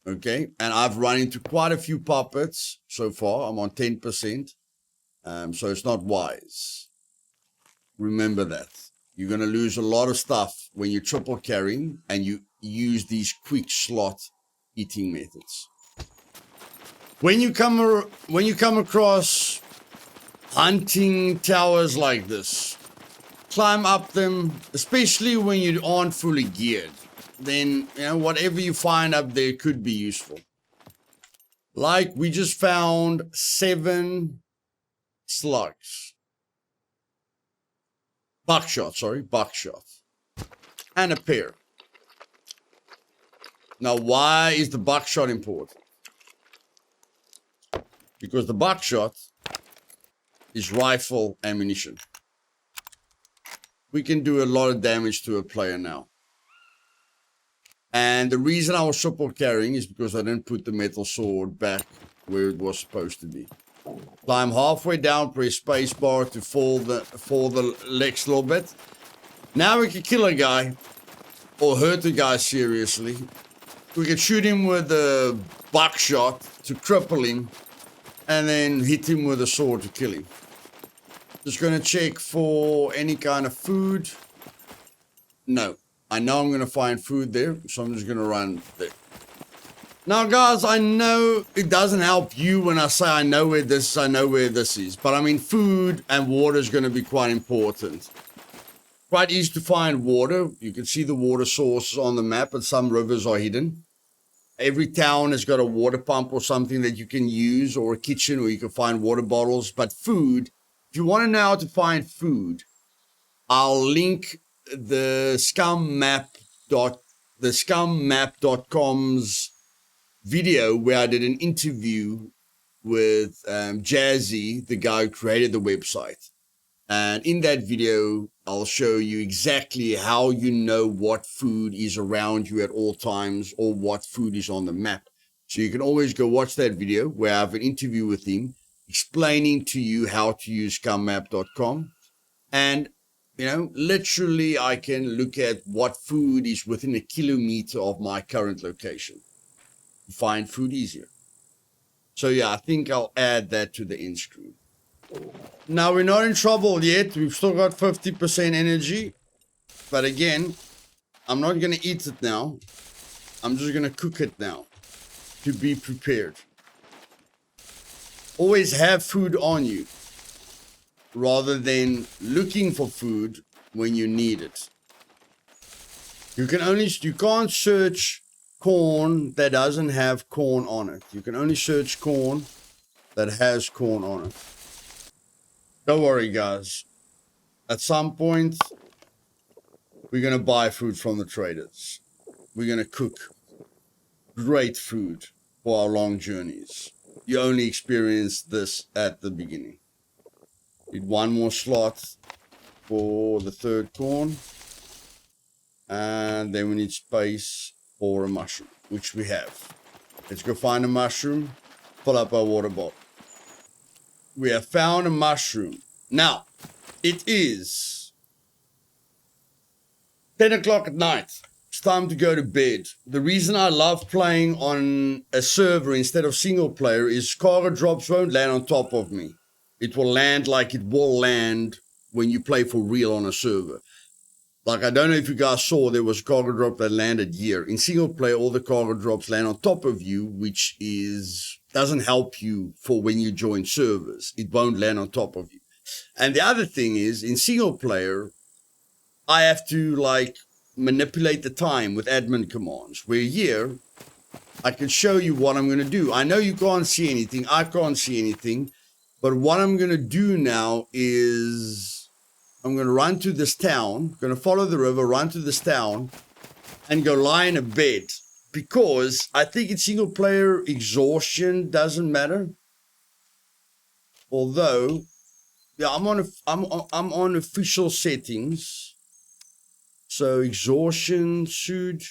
Okay? And I've run into quite a few puppets so far. I'm on 10%. So it's not wise. Remember that. You're going to lose a lot of stuff when you're triple carrying and you use these quick slot eating methods. When you come across hunting towers like this, climb up them, especially when you aren't fully geared. Then, whatever you find up there could be useful. Like we just found 7 slugs. Buckshot. And a pear. Now, why is the buckshot important? Because the buckshot is rifle ammunition. We can do a lot of damage to a player now. And the reason I was triple carrying is because I didn't put the metal sword back where it was supposed to be. Climb halfway down, press space bar to fold the legs a little bit. Now we can kill a guy or hurt a guy seriously. We can shoot him with a buckshot to cripple him and then hit him with a sword to kill him. Just going to check for any kind of food. No, I know I'm going to find food there, so I'm just going to run there. Now, guys, I know it doesn't help you when I say I know where this is. But, I mean, food and water is going to be quite important. Quite easy to find water. You can see the water sources on the map, and some rivers are hidden. Every town has got a water pump or something that you can use, or a kitchen where you can find water bottles. But food, if you want to know how to find food, I'll link the scummap.com's video where I did an interview with Jazzy, the guy who created the website. And in that video, I'll show you exactly how you know what food is around you at all times or what food is on the map. So you can always go watch that video where I have an interview with him explaining to you how to use scummap.com. And, literally I can look at what food is within a kilometer of my current location. Find food easier. So yeah, I think I'll add that to the end screen. Now we're not in trouble yet. We've still got 50% energy. But again, I'm not going to eat it now. I'm just going to cook it now to be prepared. Always have food on you rather than looking for food when you need it. You can't search corn that doesn't have corn on it. You can only search corn that has corn on it. Don't worry, guys. At some point, We're going to buy food from the traders. We're going to cook great food for our long journeys. You only experience this at the beginning. Need one more slot for the third corn. And then we need space for a mushroom, which we have. Let's go find a mushroom, fill up our water bottle. We have found a mushroom. Now, it is 10 o'clock at night. It's time to go to bed. The reason I love playing on a server instead of single player is cargo drops won't land on top of me. It will land like it will land when you play for real on a server. Like, I don't know if you guys saw, there was a cargo drop that landed here. In single player, all the cargo drops land on top of you, which doesn't help you for when you join servers. It won't land on top of you. And the other thing is, in single player, I have to, like, manipulate the time with admin commands. Where here, I can show you what I'm going to do. I know you can't see anything. I can't see anything. But what I'm going to do now is I'm going to run to this town, going to follow the river, run to this town, and go lie in a bed. Because I think in single player, exhaustion doesn't matter. Although, yeah, I'm on official settings. So exhaustion should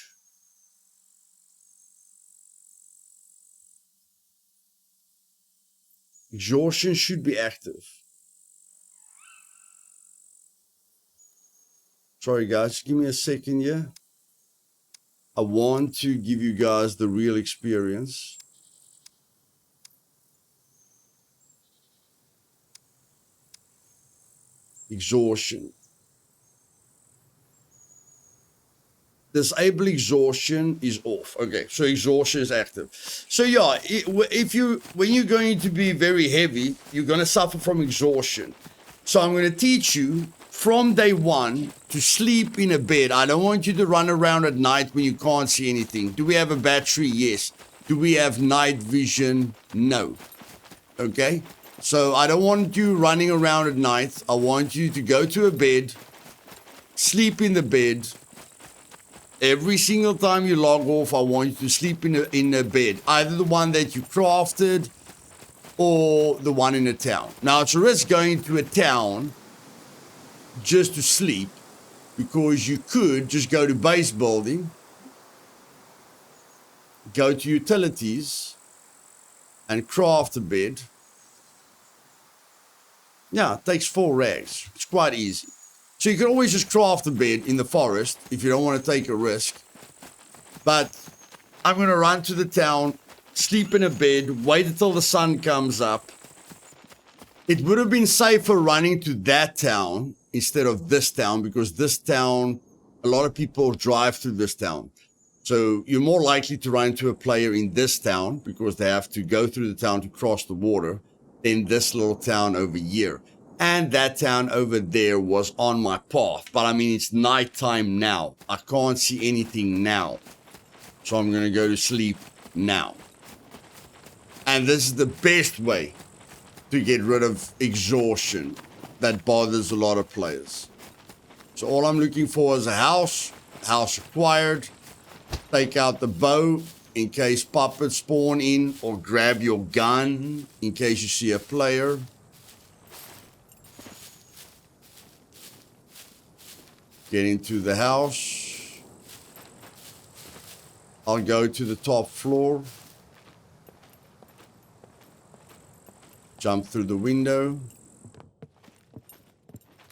be active. Sorry guys, give me a second here. I want to give you guys the real experience. Exhaustion. Disable exhaustion is off. Okay, so exhaustion is active. So yeah, when you're going to be very heavy, you're going to suffer from exhaustion. So I'm going to teach you from day one to sleep in a bed. I don't want you to run around at night when you can't see anything. Do we have a battery? Yes. Do we have night vision? No. Okay? So I don't want you running around at night. I want you to go to a bed, sleep in the bed. Every single time you log off, I want you to sleep in a bed. Either the one that you crafted or the one in a town. Now, it's a risk going to a town just to sleep, because you could just go to base building, go to utilities, and craft a bed. Yeah, it takes 4 rags. It's quite easy. So you can always just craft a bed in the forest if you don't want to take a risk. But I'm going to run to the town, sleep in a bed, wait until the sun comes up. It would have been safer running to that town instead of this town, because this town, a lot of people drive through this town. So you're more likely to run into a player in this town because they have to go through the town to cross the water than this little town over here. And that town over there was on my path. But I mean, it's nighttime now. I can't see anything now. So I'm going to go to sleep now. And this is the best way to get rid of exhaustion that bothers a lot of players. So all I'm looking for is a house acquired. Take out the bow in case puppets spawn in, or grab your gun in case you see a player. Get into the house. I'll go to the top floor. Jump through the window.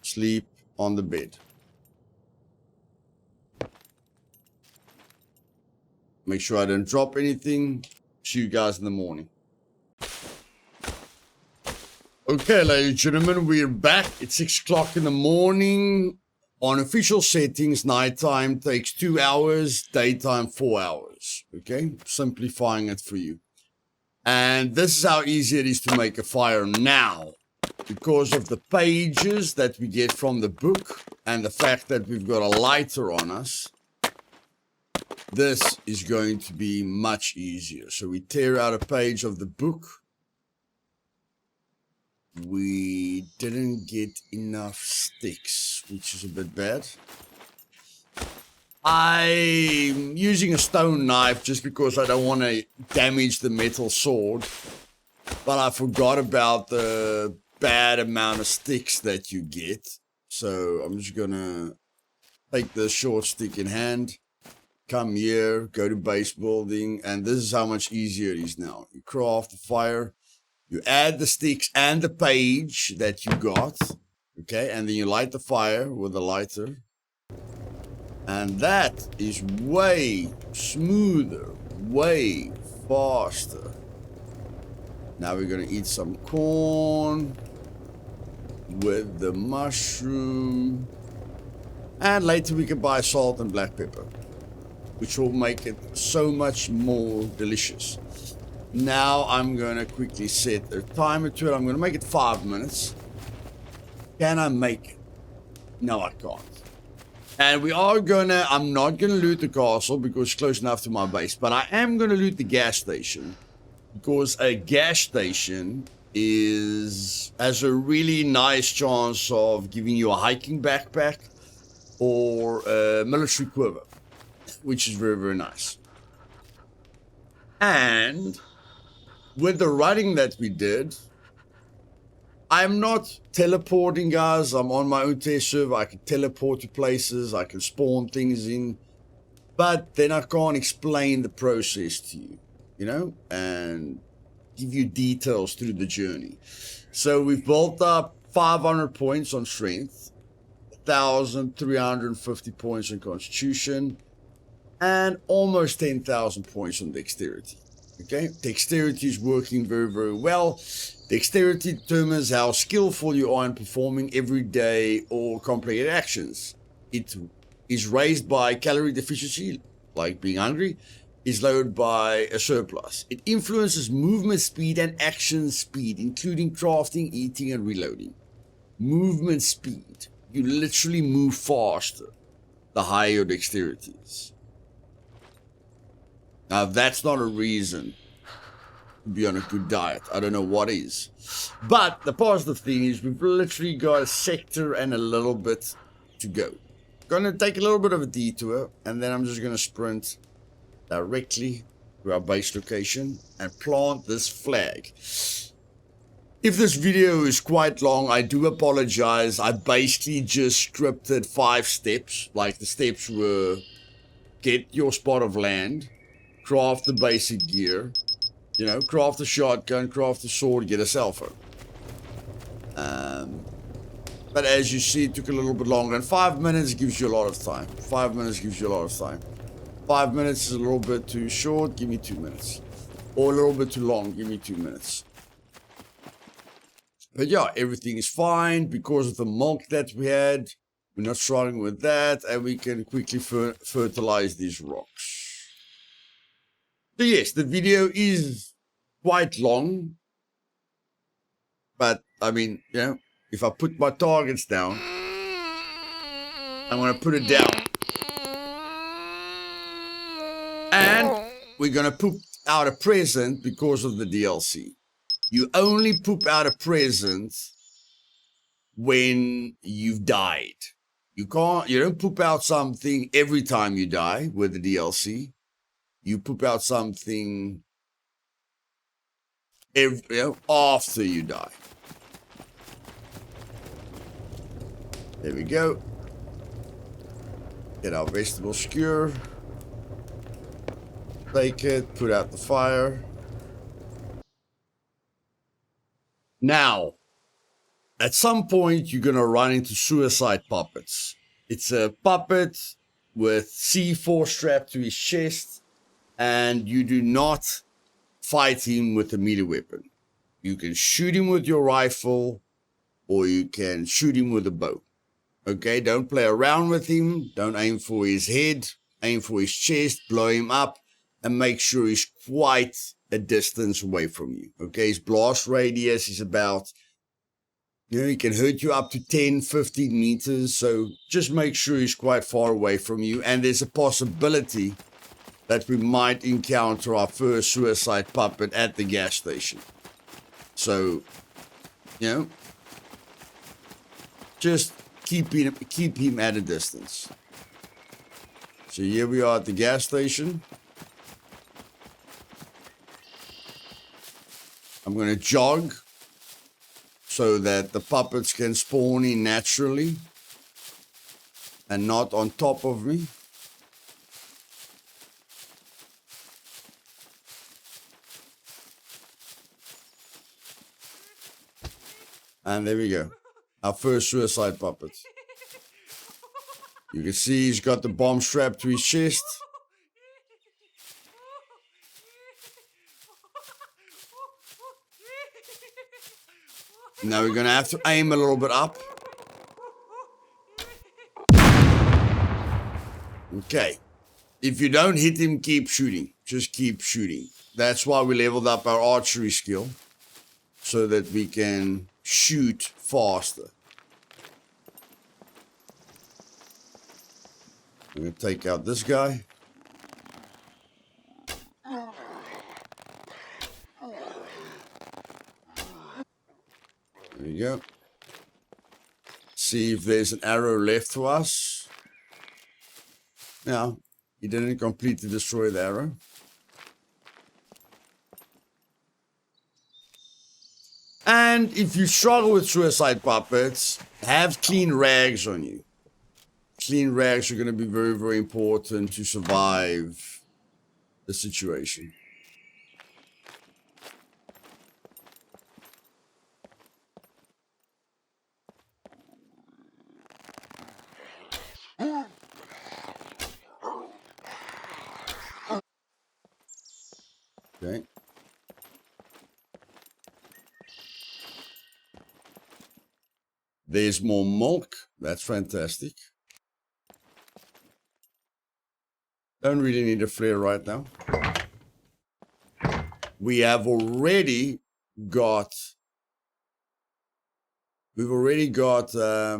Sleep on the bed. Make sure I don't drop anything. See you guys in the morning. Okay, ladies and gentlemen, we're back. It's 6 o'clock in the morning. On official settings, nighttime takes 2 hours, daytime 4 hours. Okay, simplifying it for you. And this is how easy it is to make a fire now. Because of the pages that we get from the book and the fact that we've got a lighter on us, this is going to be much easier. So we tear out a page of the book. We didn't get enough sticks, which is a bit bad. I'm using a stone knife just because I don't want to damage the metal sword. But I forgot about the bad amount of sticks that you get. So I'm just gonna take the short stick in hand, come here, go to base building, and this is how much easier it is now. You craft the fire, you add the sticks and the page that you got, okay, and then you light the fire with a lighter. And that is way smoother, way faster. Now we're gonna eat some corn with the mushroom. And later we can buy salt and black pepper, which will make it so much more delicious. Now I'm gonna quickly set a timer to it. I'm gonna make it 5 minutes. Can I make it? No, I can't. And I'm not gonna loot the castle because it's close enough to my base, but I am gonna loot the gas station. Because a gas station has a really nice chance of giving you a hiking backpack or a military quiver, which is very, very nice. And with the running that we did, I'm not teleporting, guys. I'm on my own test server. I can teleport to places. I can spawn things in. But then I can't explain the process to you, you know, and give you details through the journey. So we've built up 500 points on strength, 1,350 points on constitution, and almost 10,000 points on dexterity. Okay, dexterity is working very, very well. Dexterity determines how skillful you are in performing everyday or complicated actions. It is raised by calorie deficiency, like being hungry, is lowered by a surplus. It influences movement speed and action speed, including crafting, eating, and reloading. Movement speed. You literally move faster the higher your dexterity is. Now, that's not a reason to be on a good diet. I don't know what is. But the positive thing is we've literally got a sector and a little bit to go. Gonna take a little bit of a detour, and then I'm just gonna sprint directly to our base location and plant this flag. If this video is quite long, I do apologize. I basically just scripted 5 steps. Like the steps were get your spot of land, craft the basic gear, you know, craft a shotgun, craft a sword, get a cell phone. But as you see, it took a little bit longer, and 5 minutes gives you a lot of time. 5 minutes gives you a lot of time. 5 minutes is a little bit too short, give me 2 minutes. Or a little bit too long, give me 2 minutes. But yeah, everything is fine because of the milk that we had. We're not struggling with that, and we can quickly fertilize these rocks. So yes, the video is quite long. But, I mean, you know, if I put my targets down, I'm going to put it down. And we're going to poop out a present because of the DLC. You only poop out a present when you've died. You don't poop out something every time you die with the DLC. You poop out something after you die. There we go. Get our vegetable skewer. Take it, put out the fire. Now, at some point, you're going to run into suicide puppets. It's a puppet with C4 strapped to his chest, and you do not fight him with a melee weapon. You can shoot him with your rifle, or you can shoot him with a bow. Okay, don't play around with him. Don't aim for his head. Aim for his chest, blow him up, and make sure he's quite a distance away from you. Okay, his blast radius is about, you know, he can hurt you up to 10, 15 meters. So just make sure he's quite far away from you. And there's a possibility that we might encounter our first suicide puppet at the gas station. So, you know, just keep him at a distance. So here we are at the gas station. I'm going to jog so that the puppets can spawn in naturally and not on top of me. And there we go. Our first suicide puppet. You can see he's got the bomb strapped to his chest. Now we're going to have to aim a little bit up. Okay. If you don't hit him, keep shooting. Just keep shooting. That's why we leveled up our archery skill. So that we can shoot faster. I'm going to take out this guy. There you go. See if there's an arrow left to us. No, he didn't completely destroy the arrow. And if you struggle with suicide puppets, have clean rags on you. Clean rags are going to be very, very important to survive the situation. Okay. There's more milk. That's fantastic. Don't really need a flare right now. We have already got... We've already got a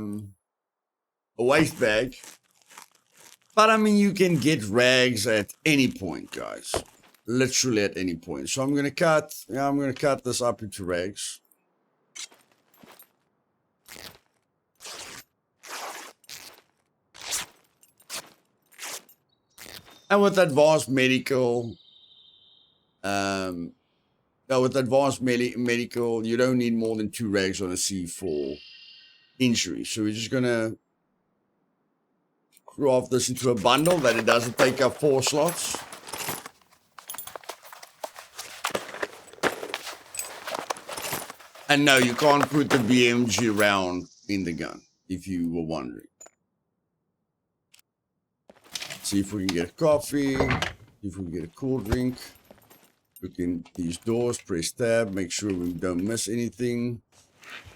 waste bag. But I mean, you can get rags at any point, guys. Literally at any point. So I'm going to cut this up into rags. And with advanced medical, medical, you don't need more than 2 rags on a C for injury. So we're just going to craft this into a bundle that it doesn't take up 4 slots. And no, you can't put the BMG round in the gun, if you were wondering. See if we can get a coffee, if we can get a cool drink. Look in these doors, press tab, make sure we don't miss anything.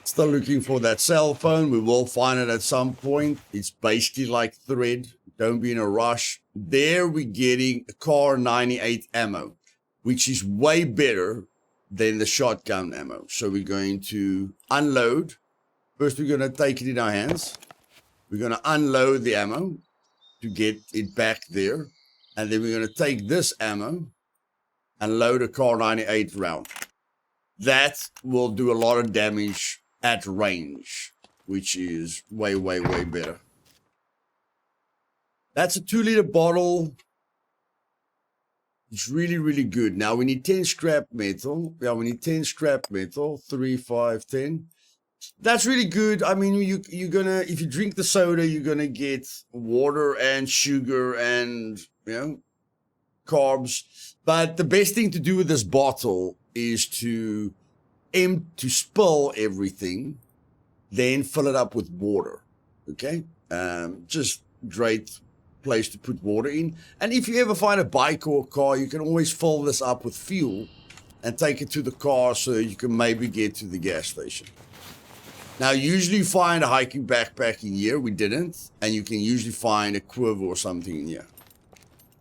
Still looking for that cell phone. We will find it at some point. It's basically like thread. Don't be in a rush. There we're getting a Car 98 ammo, which is way better than the shotgun ammo. So we're going to unload. First, we're going to take it in our hands. We're going to unload the ammo to get it back there. And then we're going to take this ammo and load a Car 98 round. That will do a lot of damage at range, which is way, way, way better. That's a 2-liter bottle. It's really, really good. Now we need 10 scrap metal. Yeah, we need 10 scrap metal. 3, 5, 10. That's really good. I mean, you're gonna, if you drink the soda, you're gonna get water and sugar and, you know, carbs. But the best thing to do with this bottle is to spill everything, then fill it up with water. Okay? Just great place to put water in. And if you ever find a bike or a car, you can always fill this up with fuel and take it to the car so you can maybe get to the gas station. Now, usually you find a hiking backpack in here. We didn't. And you can usually find a quiver or something in here.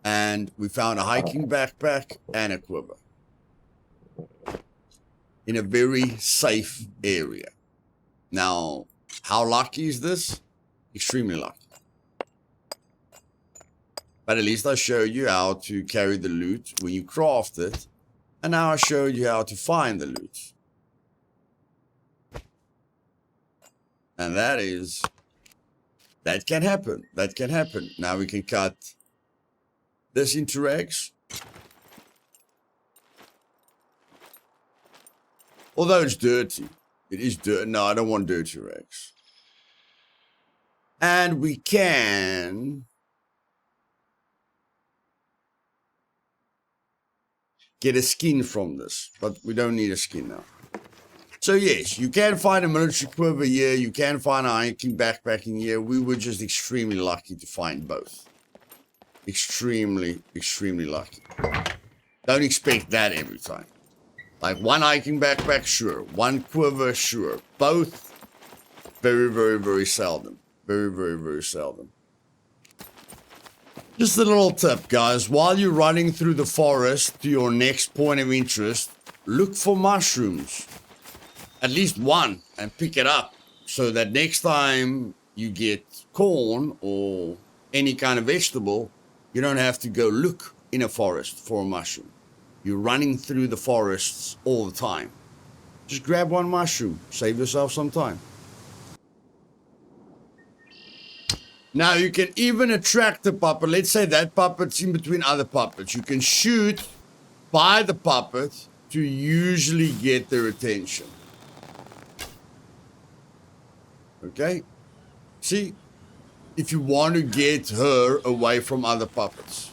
And we found a hiking backpack and a quiver in a very safe area. Now, how lucky is this? Extremely lucky. But at least I showed you how to carry the loot when you craft it. And now I showed you how to find the loot. And that can happen. That can happen. Now we can cut this interacts. Although it's dirty. It is dirty. No, I don't want dirty rags. And we can get a skin from this, but we don't need a skin now. So yes, you can find a military quiver here, you can find a hiking backpacking here. We were just extremely lucky to find both. Extremely, extremely lucky. Don't expect that every time. Like one hiking backpack, sure. One quiver, sure. Both, very, very, very seldom. Very, very, very seldom. Just a little tip, guys. While you're running through the forest to your next point of interest, look for mushrooms. At least one, and pick it up. So that next time you get corn or any kind of vegetable, you don't have to go look in a forest for a mushroom. You're running through the forests all the time. Just grab one mushroom. Save yourself some time. Now you can even attract the puppet. Let's say that puppet's in between other puppets. You can shoot by the puppet to usually get their attention. Okay? See? If you want to get her away from other puppets.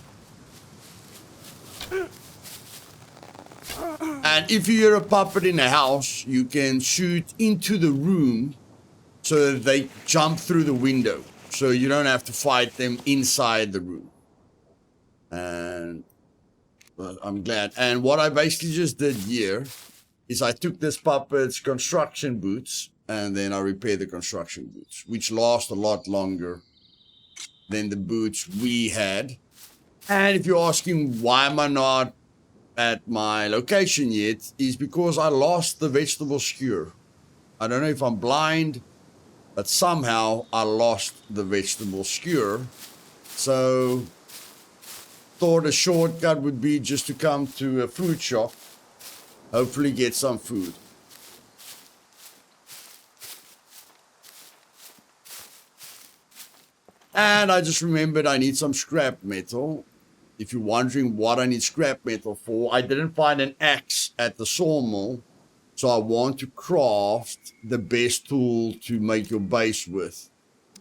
And if you're a puppet in a house, you can shoot into the room so that they jump through the window. So you don't have to fight them inside the room. And well, I'm glad. And what I basically just did here is I took this puppet's construction boots and then I repaired the construction boots, which last a lot longer than the boots we had. And if you're asking why am I not at my location yet, is because I lost the vegetable skewer. I don't know if I'm blind, but somehow I lost the vegetable skewer. So thought a shortcut would be just to come to a food shop, hopefully get some food. And I just remembered I need some scrap metal. If you're wondering what I need scrap metal for, I didn't find an axe at the sawmill. So I want to craft the best tool to make your base with.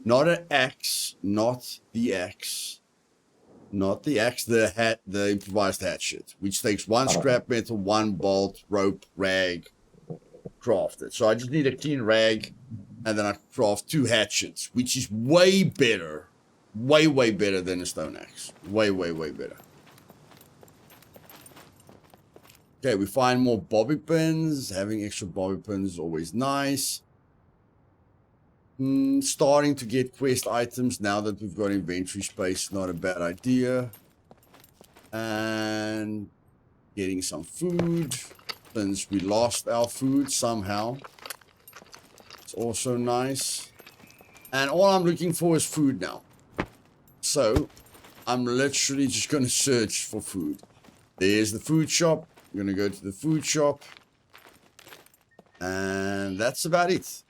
Not an axe, not the axe. Not the axe, the improvised hatchet, which takes one scrap metal, one bolt, rope, rag, crafted. So I just need a clean rag, and then I craft 2 hatchets, which is way better. Way, way better than a stone axe. Way, way, way better. Okay, we find more bobby pins. Having extra bobby pins is always nice. Starting to get quest items now that we've got inventory space. Not a bad idea. And getting some food. Since we lost our food somehow. It's also nice. And all I'm looking for is food now. So, I'm literally just going to search for food. There's the food shop. I'm going to go to the food shop. And that's about it.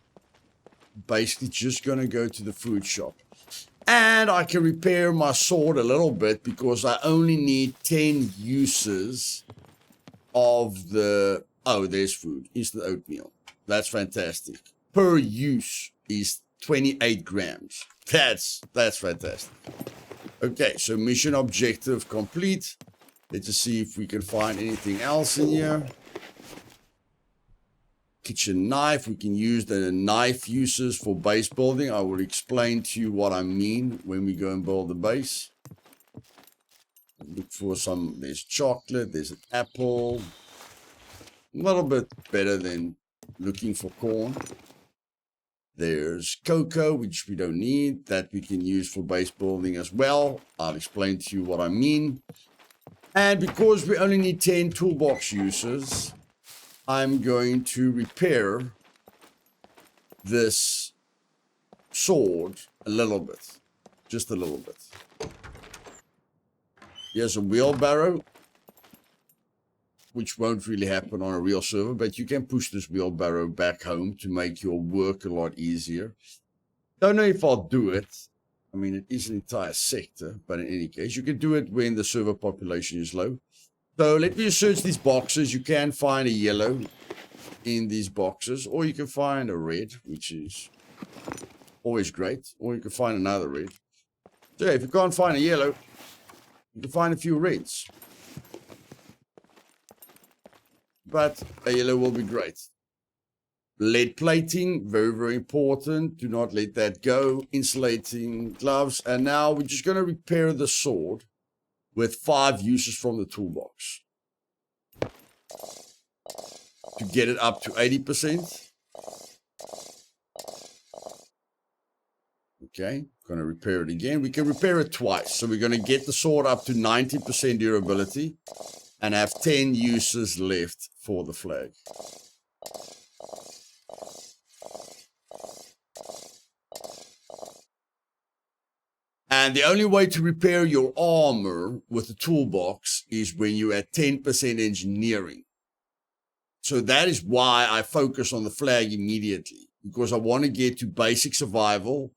Basically just going to go to the food shop. And I can repair my sword a little bit because I only need 10 uses of the... Oh, there's food. Instant oatmeal. That's fantastic. Per use is 28 grams. That's fantastic. Okay, so mission objective complete. Let's just see if we can find anything else in here. Kitchen knife. We can use the knife uses for base building. I will explain to you what I mean when we go and build the base. Look for some. There's chocolate. There's an apple. A little bit better than looking for corn. There's cocoa, which we don't need. That we can use for base building as well. I'll explain to you what I mean. And because we only need 10 toolbox uses, I'm going to repair this sword a little bit. Just a little bit. Here's a wheelbarrow, which won't really happen on a real server, but you can push this wheelbarrow back home to make your work a lot easier. Don't know if I'll do it. I mean, it is an entire sector, but in any case, you can do it when the server population is low. So let me search these boxes. You can find a yellow in these boxes, or you can find a red, which is always great, or you can find another red. So yeah, if you can't find a yellow, you can find a few reds. But a yellow will be great. Lead plating, very, very important. Do not let that go. Insulating gloves. And now we're just going to repair the sword with 5 uses from the toolbox to get it up to 80%. Okay, going to repair it again. We can repair it twice. So we're going to get the sword up to 90% durability and have 10 uses left for the flag. And the only way to repair your armor with the toolbox is when you're at 10% engineering. So that is why I focus on the flag immediately, because I want to get to basic survival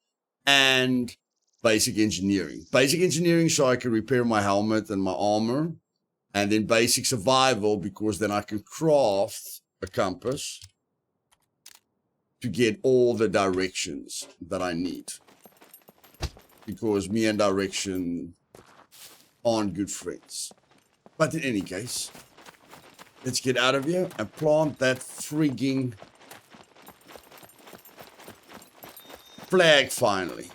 and basic engineering. Basic engineering so I can repair my helmet and my armor, and then basic survival because then I can craft a compass to get all the directions that I need. Because me and direction aren't good friends. But in any case, let's get out of here and plant that frigging flag finally.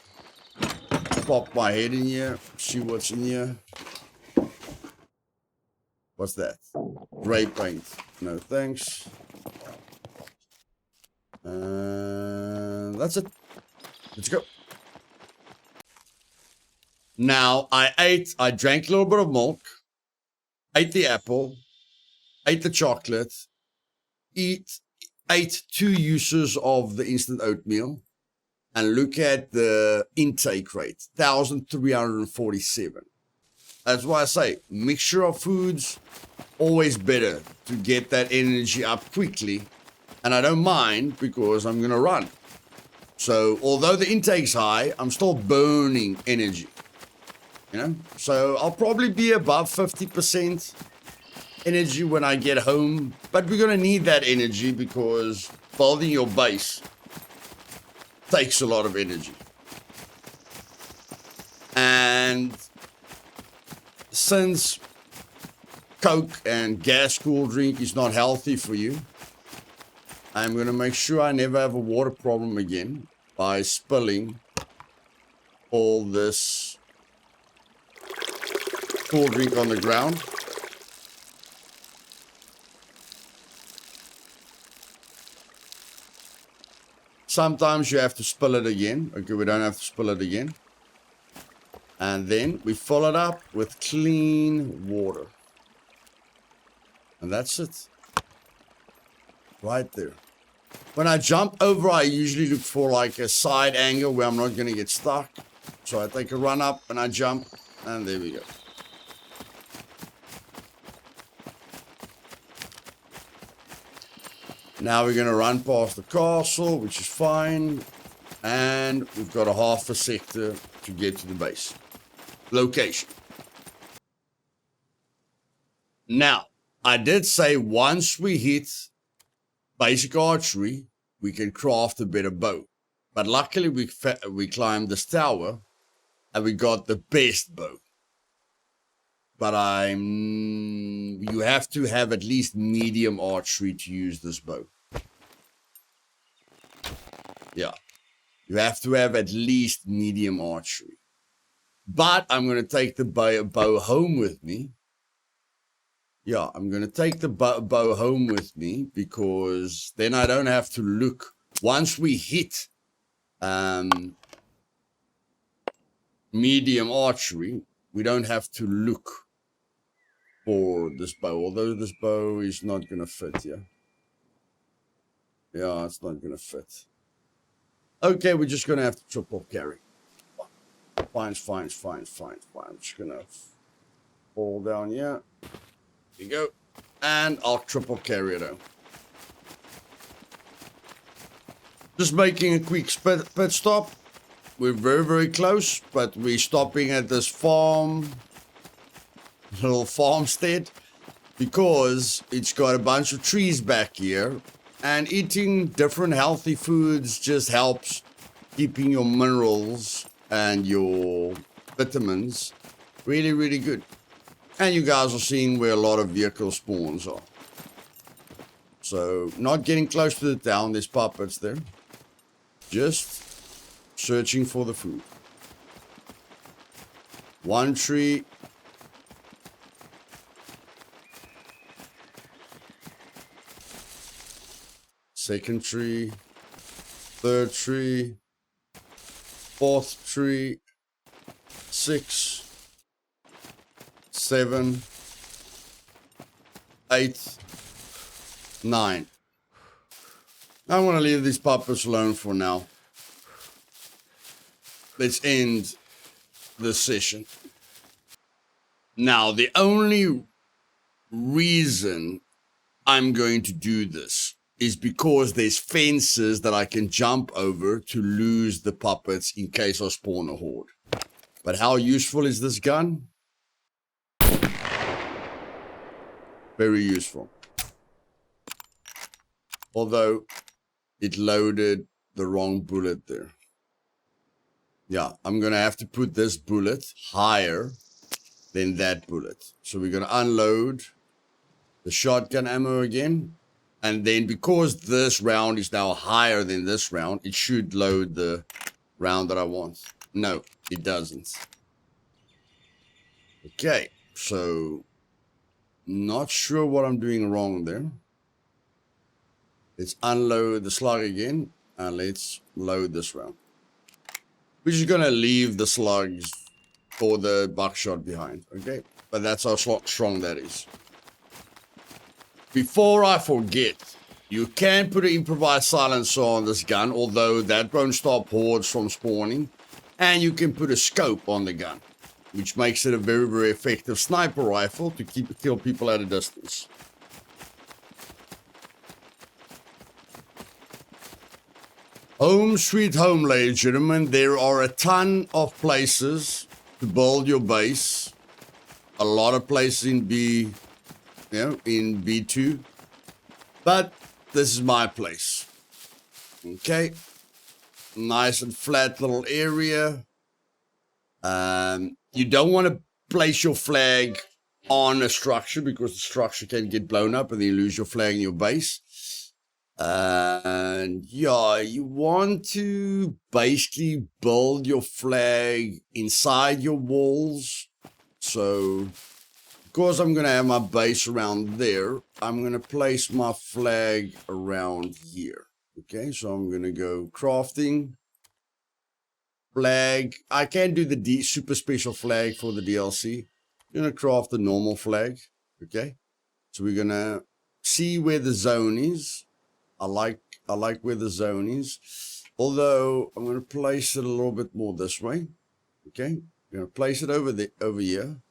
Pop my head in here, see what's in here. What's that? Gray paint. No thanks. That's it. Let's go. Now, I drank a little bit of milk, ate the apple, ate the chocolate, ate 2 uses of the instant oatmeal, and look at the intake rate, 1,347. That's why I say, mixture of foods, always better to get that energy up quickly. And I don't mind because I'm going to run. So, although the intake's high, I'm still burning energy. You know, so I'll probably be above 50% energy when I get home, but we're going to need that energy because building your base takes a lot of energy. And since Coke and gas cool drink is not healthy for you, I'm going to make sure I never have a water problem again by spilling all this cool drink on the ground. Sometimes you have to spill it again. Okay, we don't have to spill it again. And then we fill it up with clean water. And that's it. Right there. When I jump over, I usually look for like a side angle where I'm not going to get stuck. So I take a run up and I jump. And there we go. Now we're going to run past the castle, which is fine. And we've got a half a sector to get to the base. Location. Now, I did say once we hit basic archery, we can craft a better bow. But luckily we climbed this tower and we got the best bow. But you have to have at least medium archery to use this bow. Yeah. You have to have at least medium archery. But I'm going to take the bow home with me. Yeah, I'm going to take the bow home with me because then I don't have to look. Once we hit medium archery, we don't have to look for this bow. Although this bow is not going to fit, yeah. Yeah, it's not going to fit. Okay, we're just going to have to triple carry. Fine. I'm just going to fall down here. There you go. And I'll triple carry it out. Just making a quick pit stop. we're very, very close, but we're stopping at this little farmstead, because it's got a bunch of trees back here, and eating different healthy foods just helps keeping your minerals and your vitamins really, really good. And you guys are seeing where a lot of vehicle spawns are. So, not getting close to the town, there's puppets there. Just searching for the food. One tree. Second tree. Third tree. Fourth tree. 6. 7. 8. 9. I want to leave these puppets alone for now. Let's end this session. Now, the only reason I'm going to do this is because there's fences that I can jump over to lose the puppets in case I spawn a horde. But how useful is this gun? Very useful. Although it loaded the wrong bullet there. Yeah, I'm going to have to put this bullet higher than that bullet. So we're going to unload the shotgun ammo again. And then because this round is now higher than this round, it should load the round that I want. No, it doesn't. Okay, so not sure what I'm doing wrong there. Let's unload the slug again, and let's load this round. We're just going to leave the slugs or the buckshot behind, okay? But that's how strong that is. Before I forget, you can put an improvised silencer on this gun, although that won't stop hordes from spawning. And you can put a scope on the gun, which makes it a very, very effective sniper rifle to kill people at a distance. Home sweet home, ladies and gentlemen. There are a ton of places to build your base. A lot of places in in B2. But this is my place. Okay. Nice and flat little area. You don't want to place your flag on a structure because the structure can get blown up and then you lose your flag in your base. And yeah, you want to basically build your flag inside your walls. So, because I'm going to have my base around there, I'm going to place my flag around here. Okay, so I'm going to go crafting. Flag. I can't do the super special flag for the DLC. I'm going to craft the normal flag. Okay, so we're going to see where the zone is. I like where the zone is, although I'm going to place it a little bit more this way. Okay, I'm going to place it over here,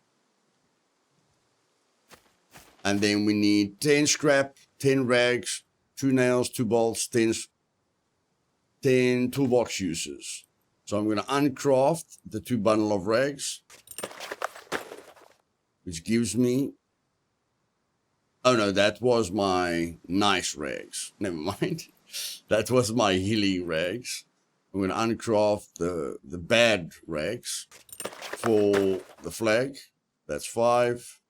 and then we need 10 scrap, 10 rags, 2 nails, 2 bolts, 10 toolbox uses. So I'm going to uncraft the 2 bundle of rags, which gives me. Oh no, that was my nice rags. Never mind. That was my healing rags. I'm going to uncraft the bad rags for the flag. That's 5.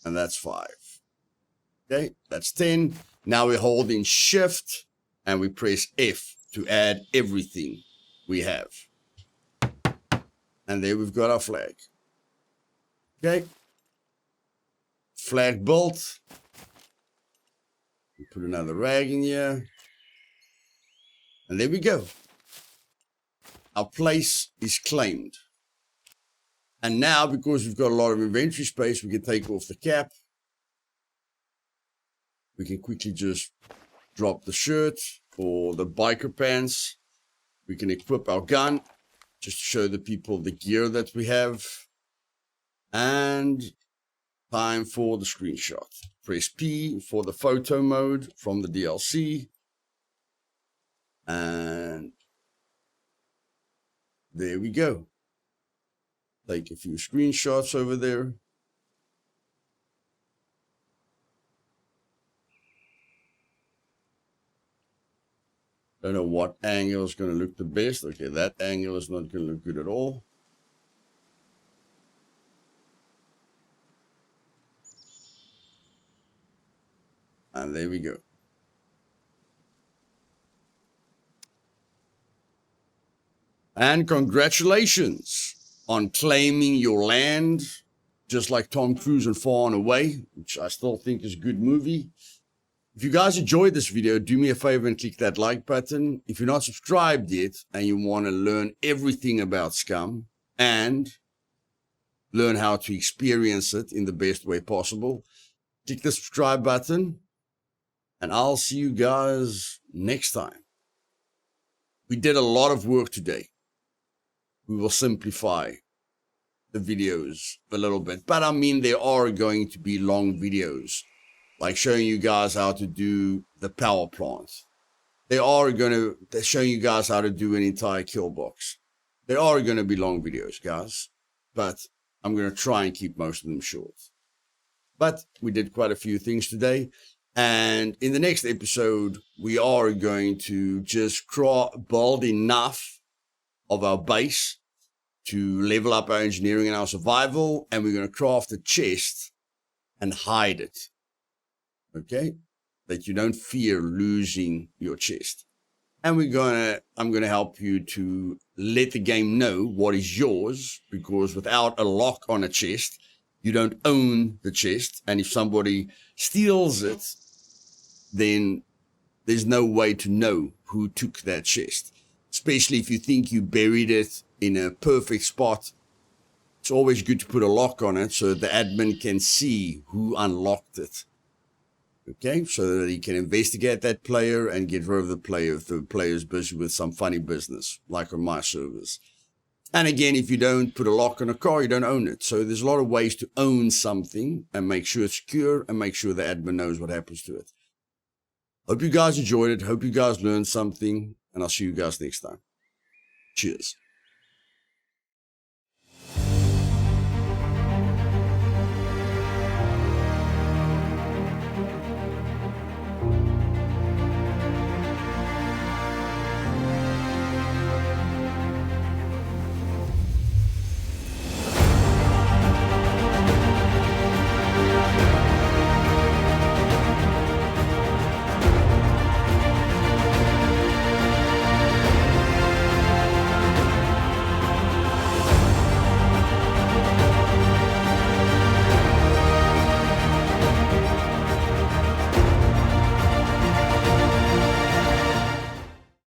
And that's 5. Okay, that's 10. Now we're holding shift and we press F to add everything we have. And there we've got our flag. Okay. Flag built. We put another rag in here. And there we go. Our place is claimed. And now, because we've got a lot of inventory space, we can take off the cap. We can quickly just drop the shirt or the biker pants. We can equip our gun just to show the people the gear that we have. And time for the screenshot. Press P for the photo mode from the DLC. And there we go. Take a few screenshots over there. Don't know what angle is going to look the best. Okay, that angle is not going to look good at all. And there we go. And congratulations on claiming your land, just like Tom Cruise in Far and Away, which I still think is a good movie. If you guys enjoyed this video, do me a favor and click that like button. If you're not subscribed yet and you want to learn everything about Scum and learn how to experience it in the best way possible, click the subscribe button and I'll see you guys next time. We did a lot of work today. We will simplify the videos a little bit, but I mean, there are going to be long videos, like showing you guys how to do the power plant. They're showing you guys how to do an entire kill box. There are going to be long videos, guys, but I'm going to try and keep most of them short. But we did quite a few things today. And in the next episode, we are going to just build enough of our base to level up our engineering and our survival, and we're going to craft a chest and hide it. Okay? That you don't fear losing your chest. And I'm going to help you to let the game know what is yours, because without a lock on a chest, you don't own the chest. And if somebody steals it, then there's no way to know who took that chest. Especially if you think you buried it in a perfect spot. It's always good to put a lock on it so the admin can see who unlocked it. Okay, so that he can investigate that player and get rid of the player if the player is busy with some funny business, like on my servers. And again, if you don't put a lock on a car, you don't own it. So there's a lot of ways to own something and make sure it's secure and make sure the admin knows what happens to it. Hope you guys enjoyed it. Hope you guys learned something. And I'll see you guys next time. Cheers.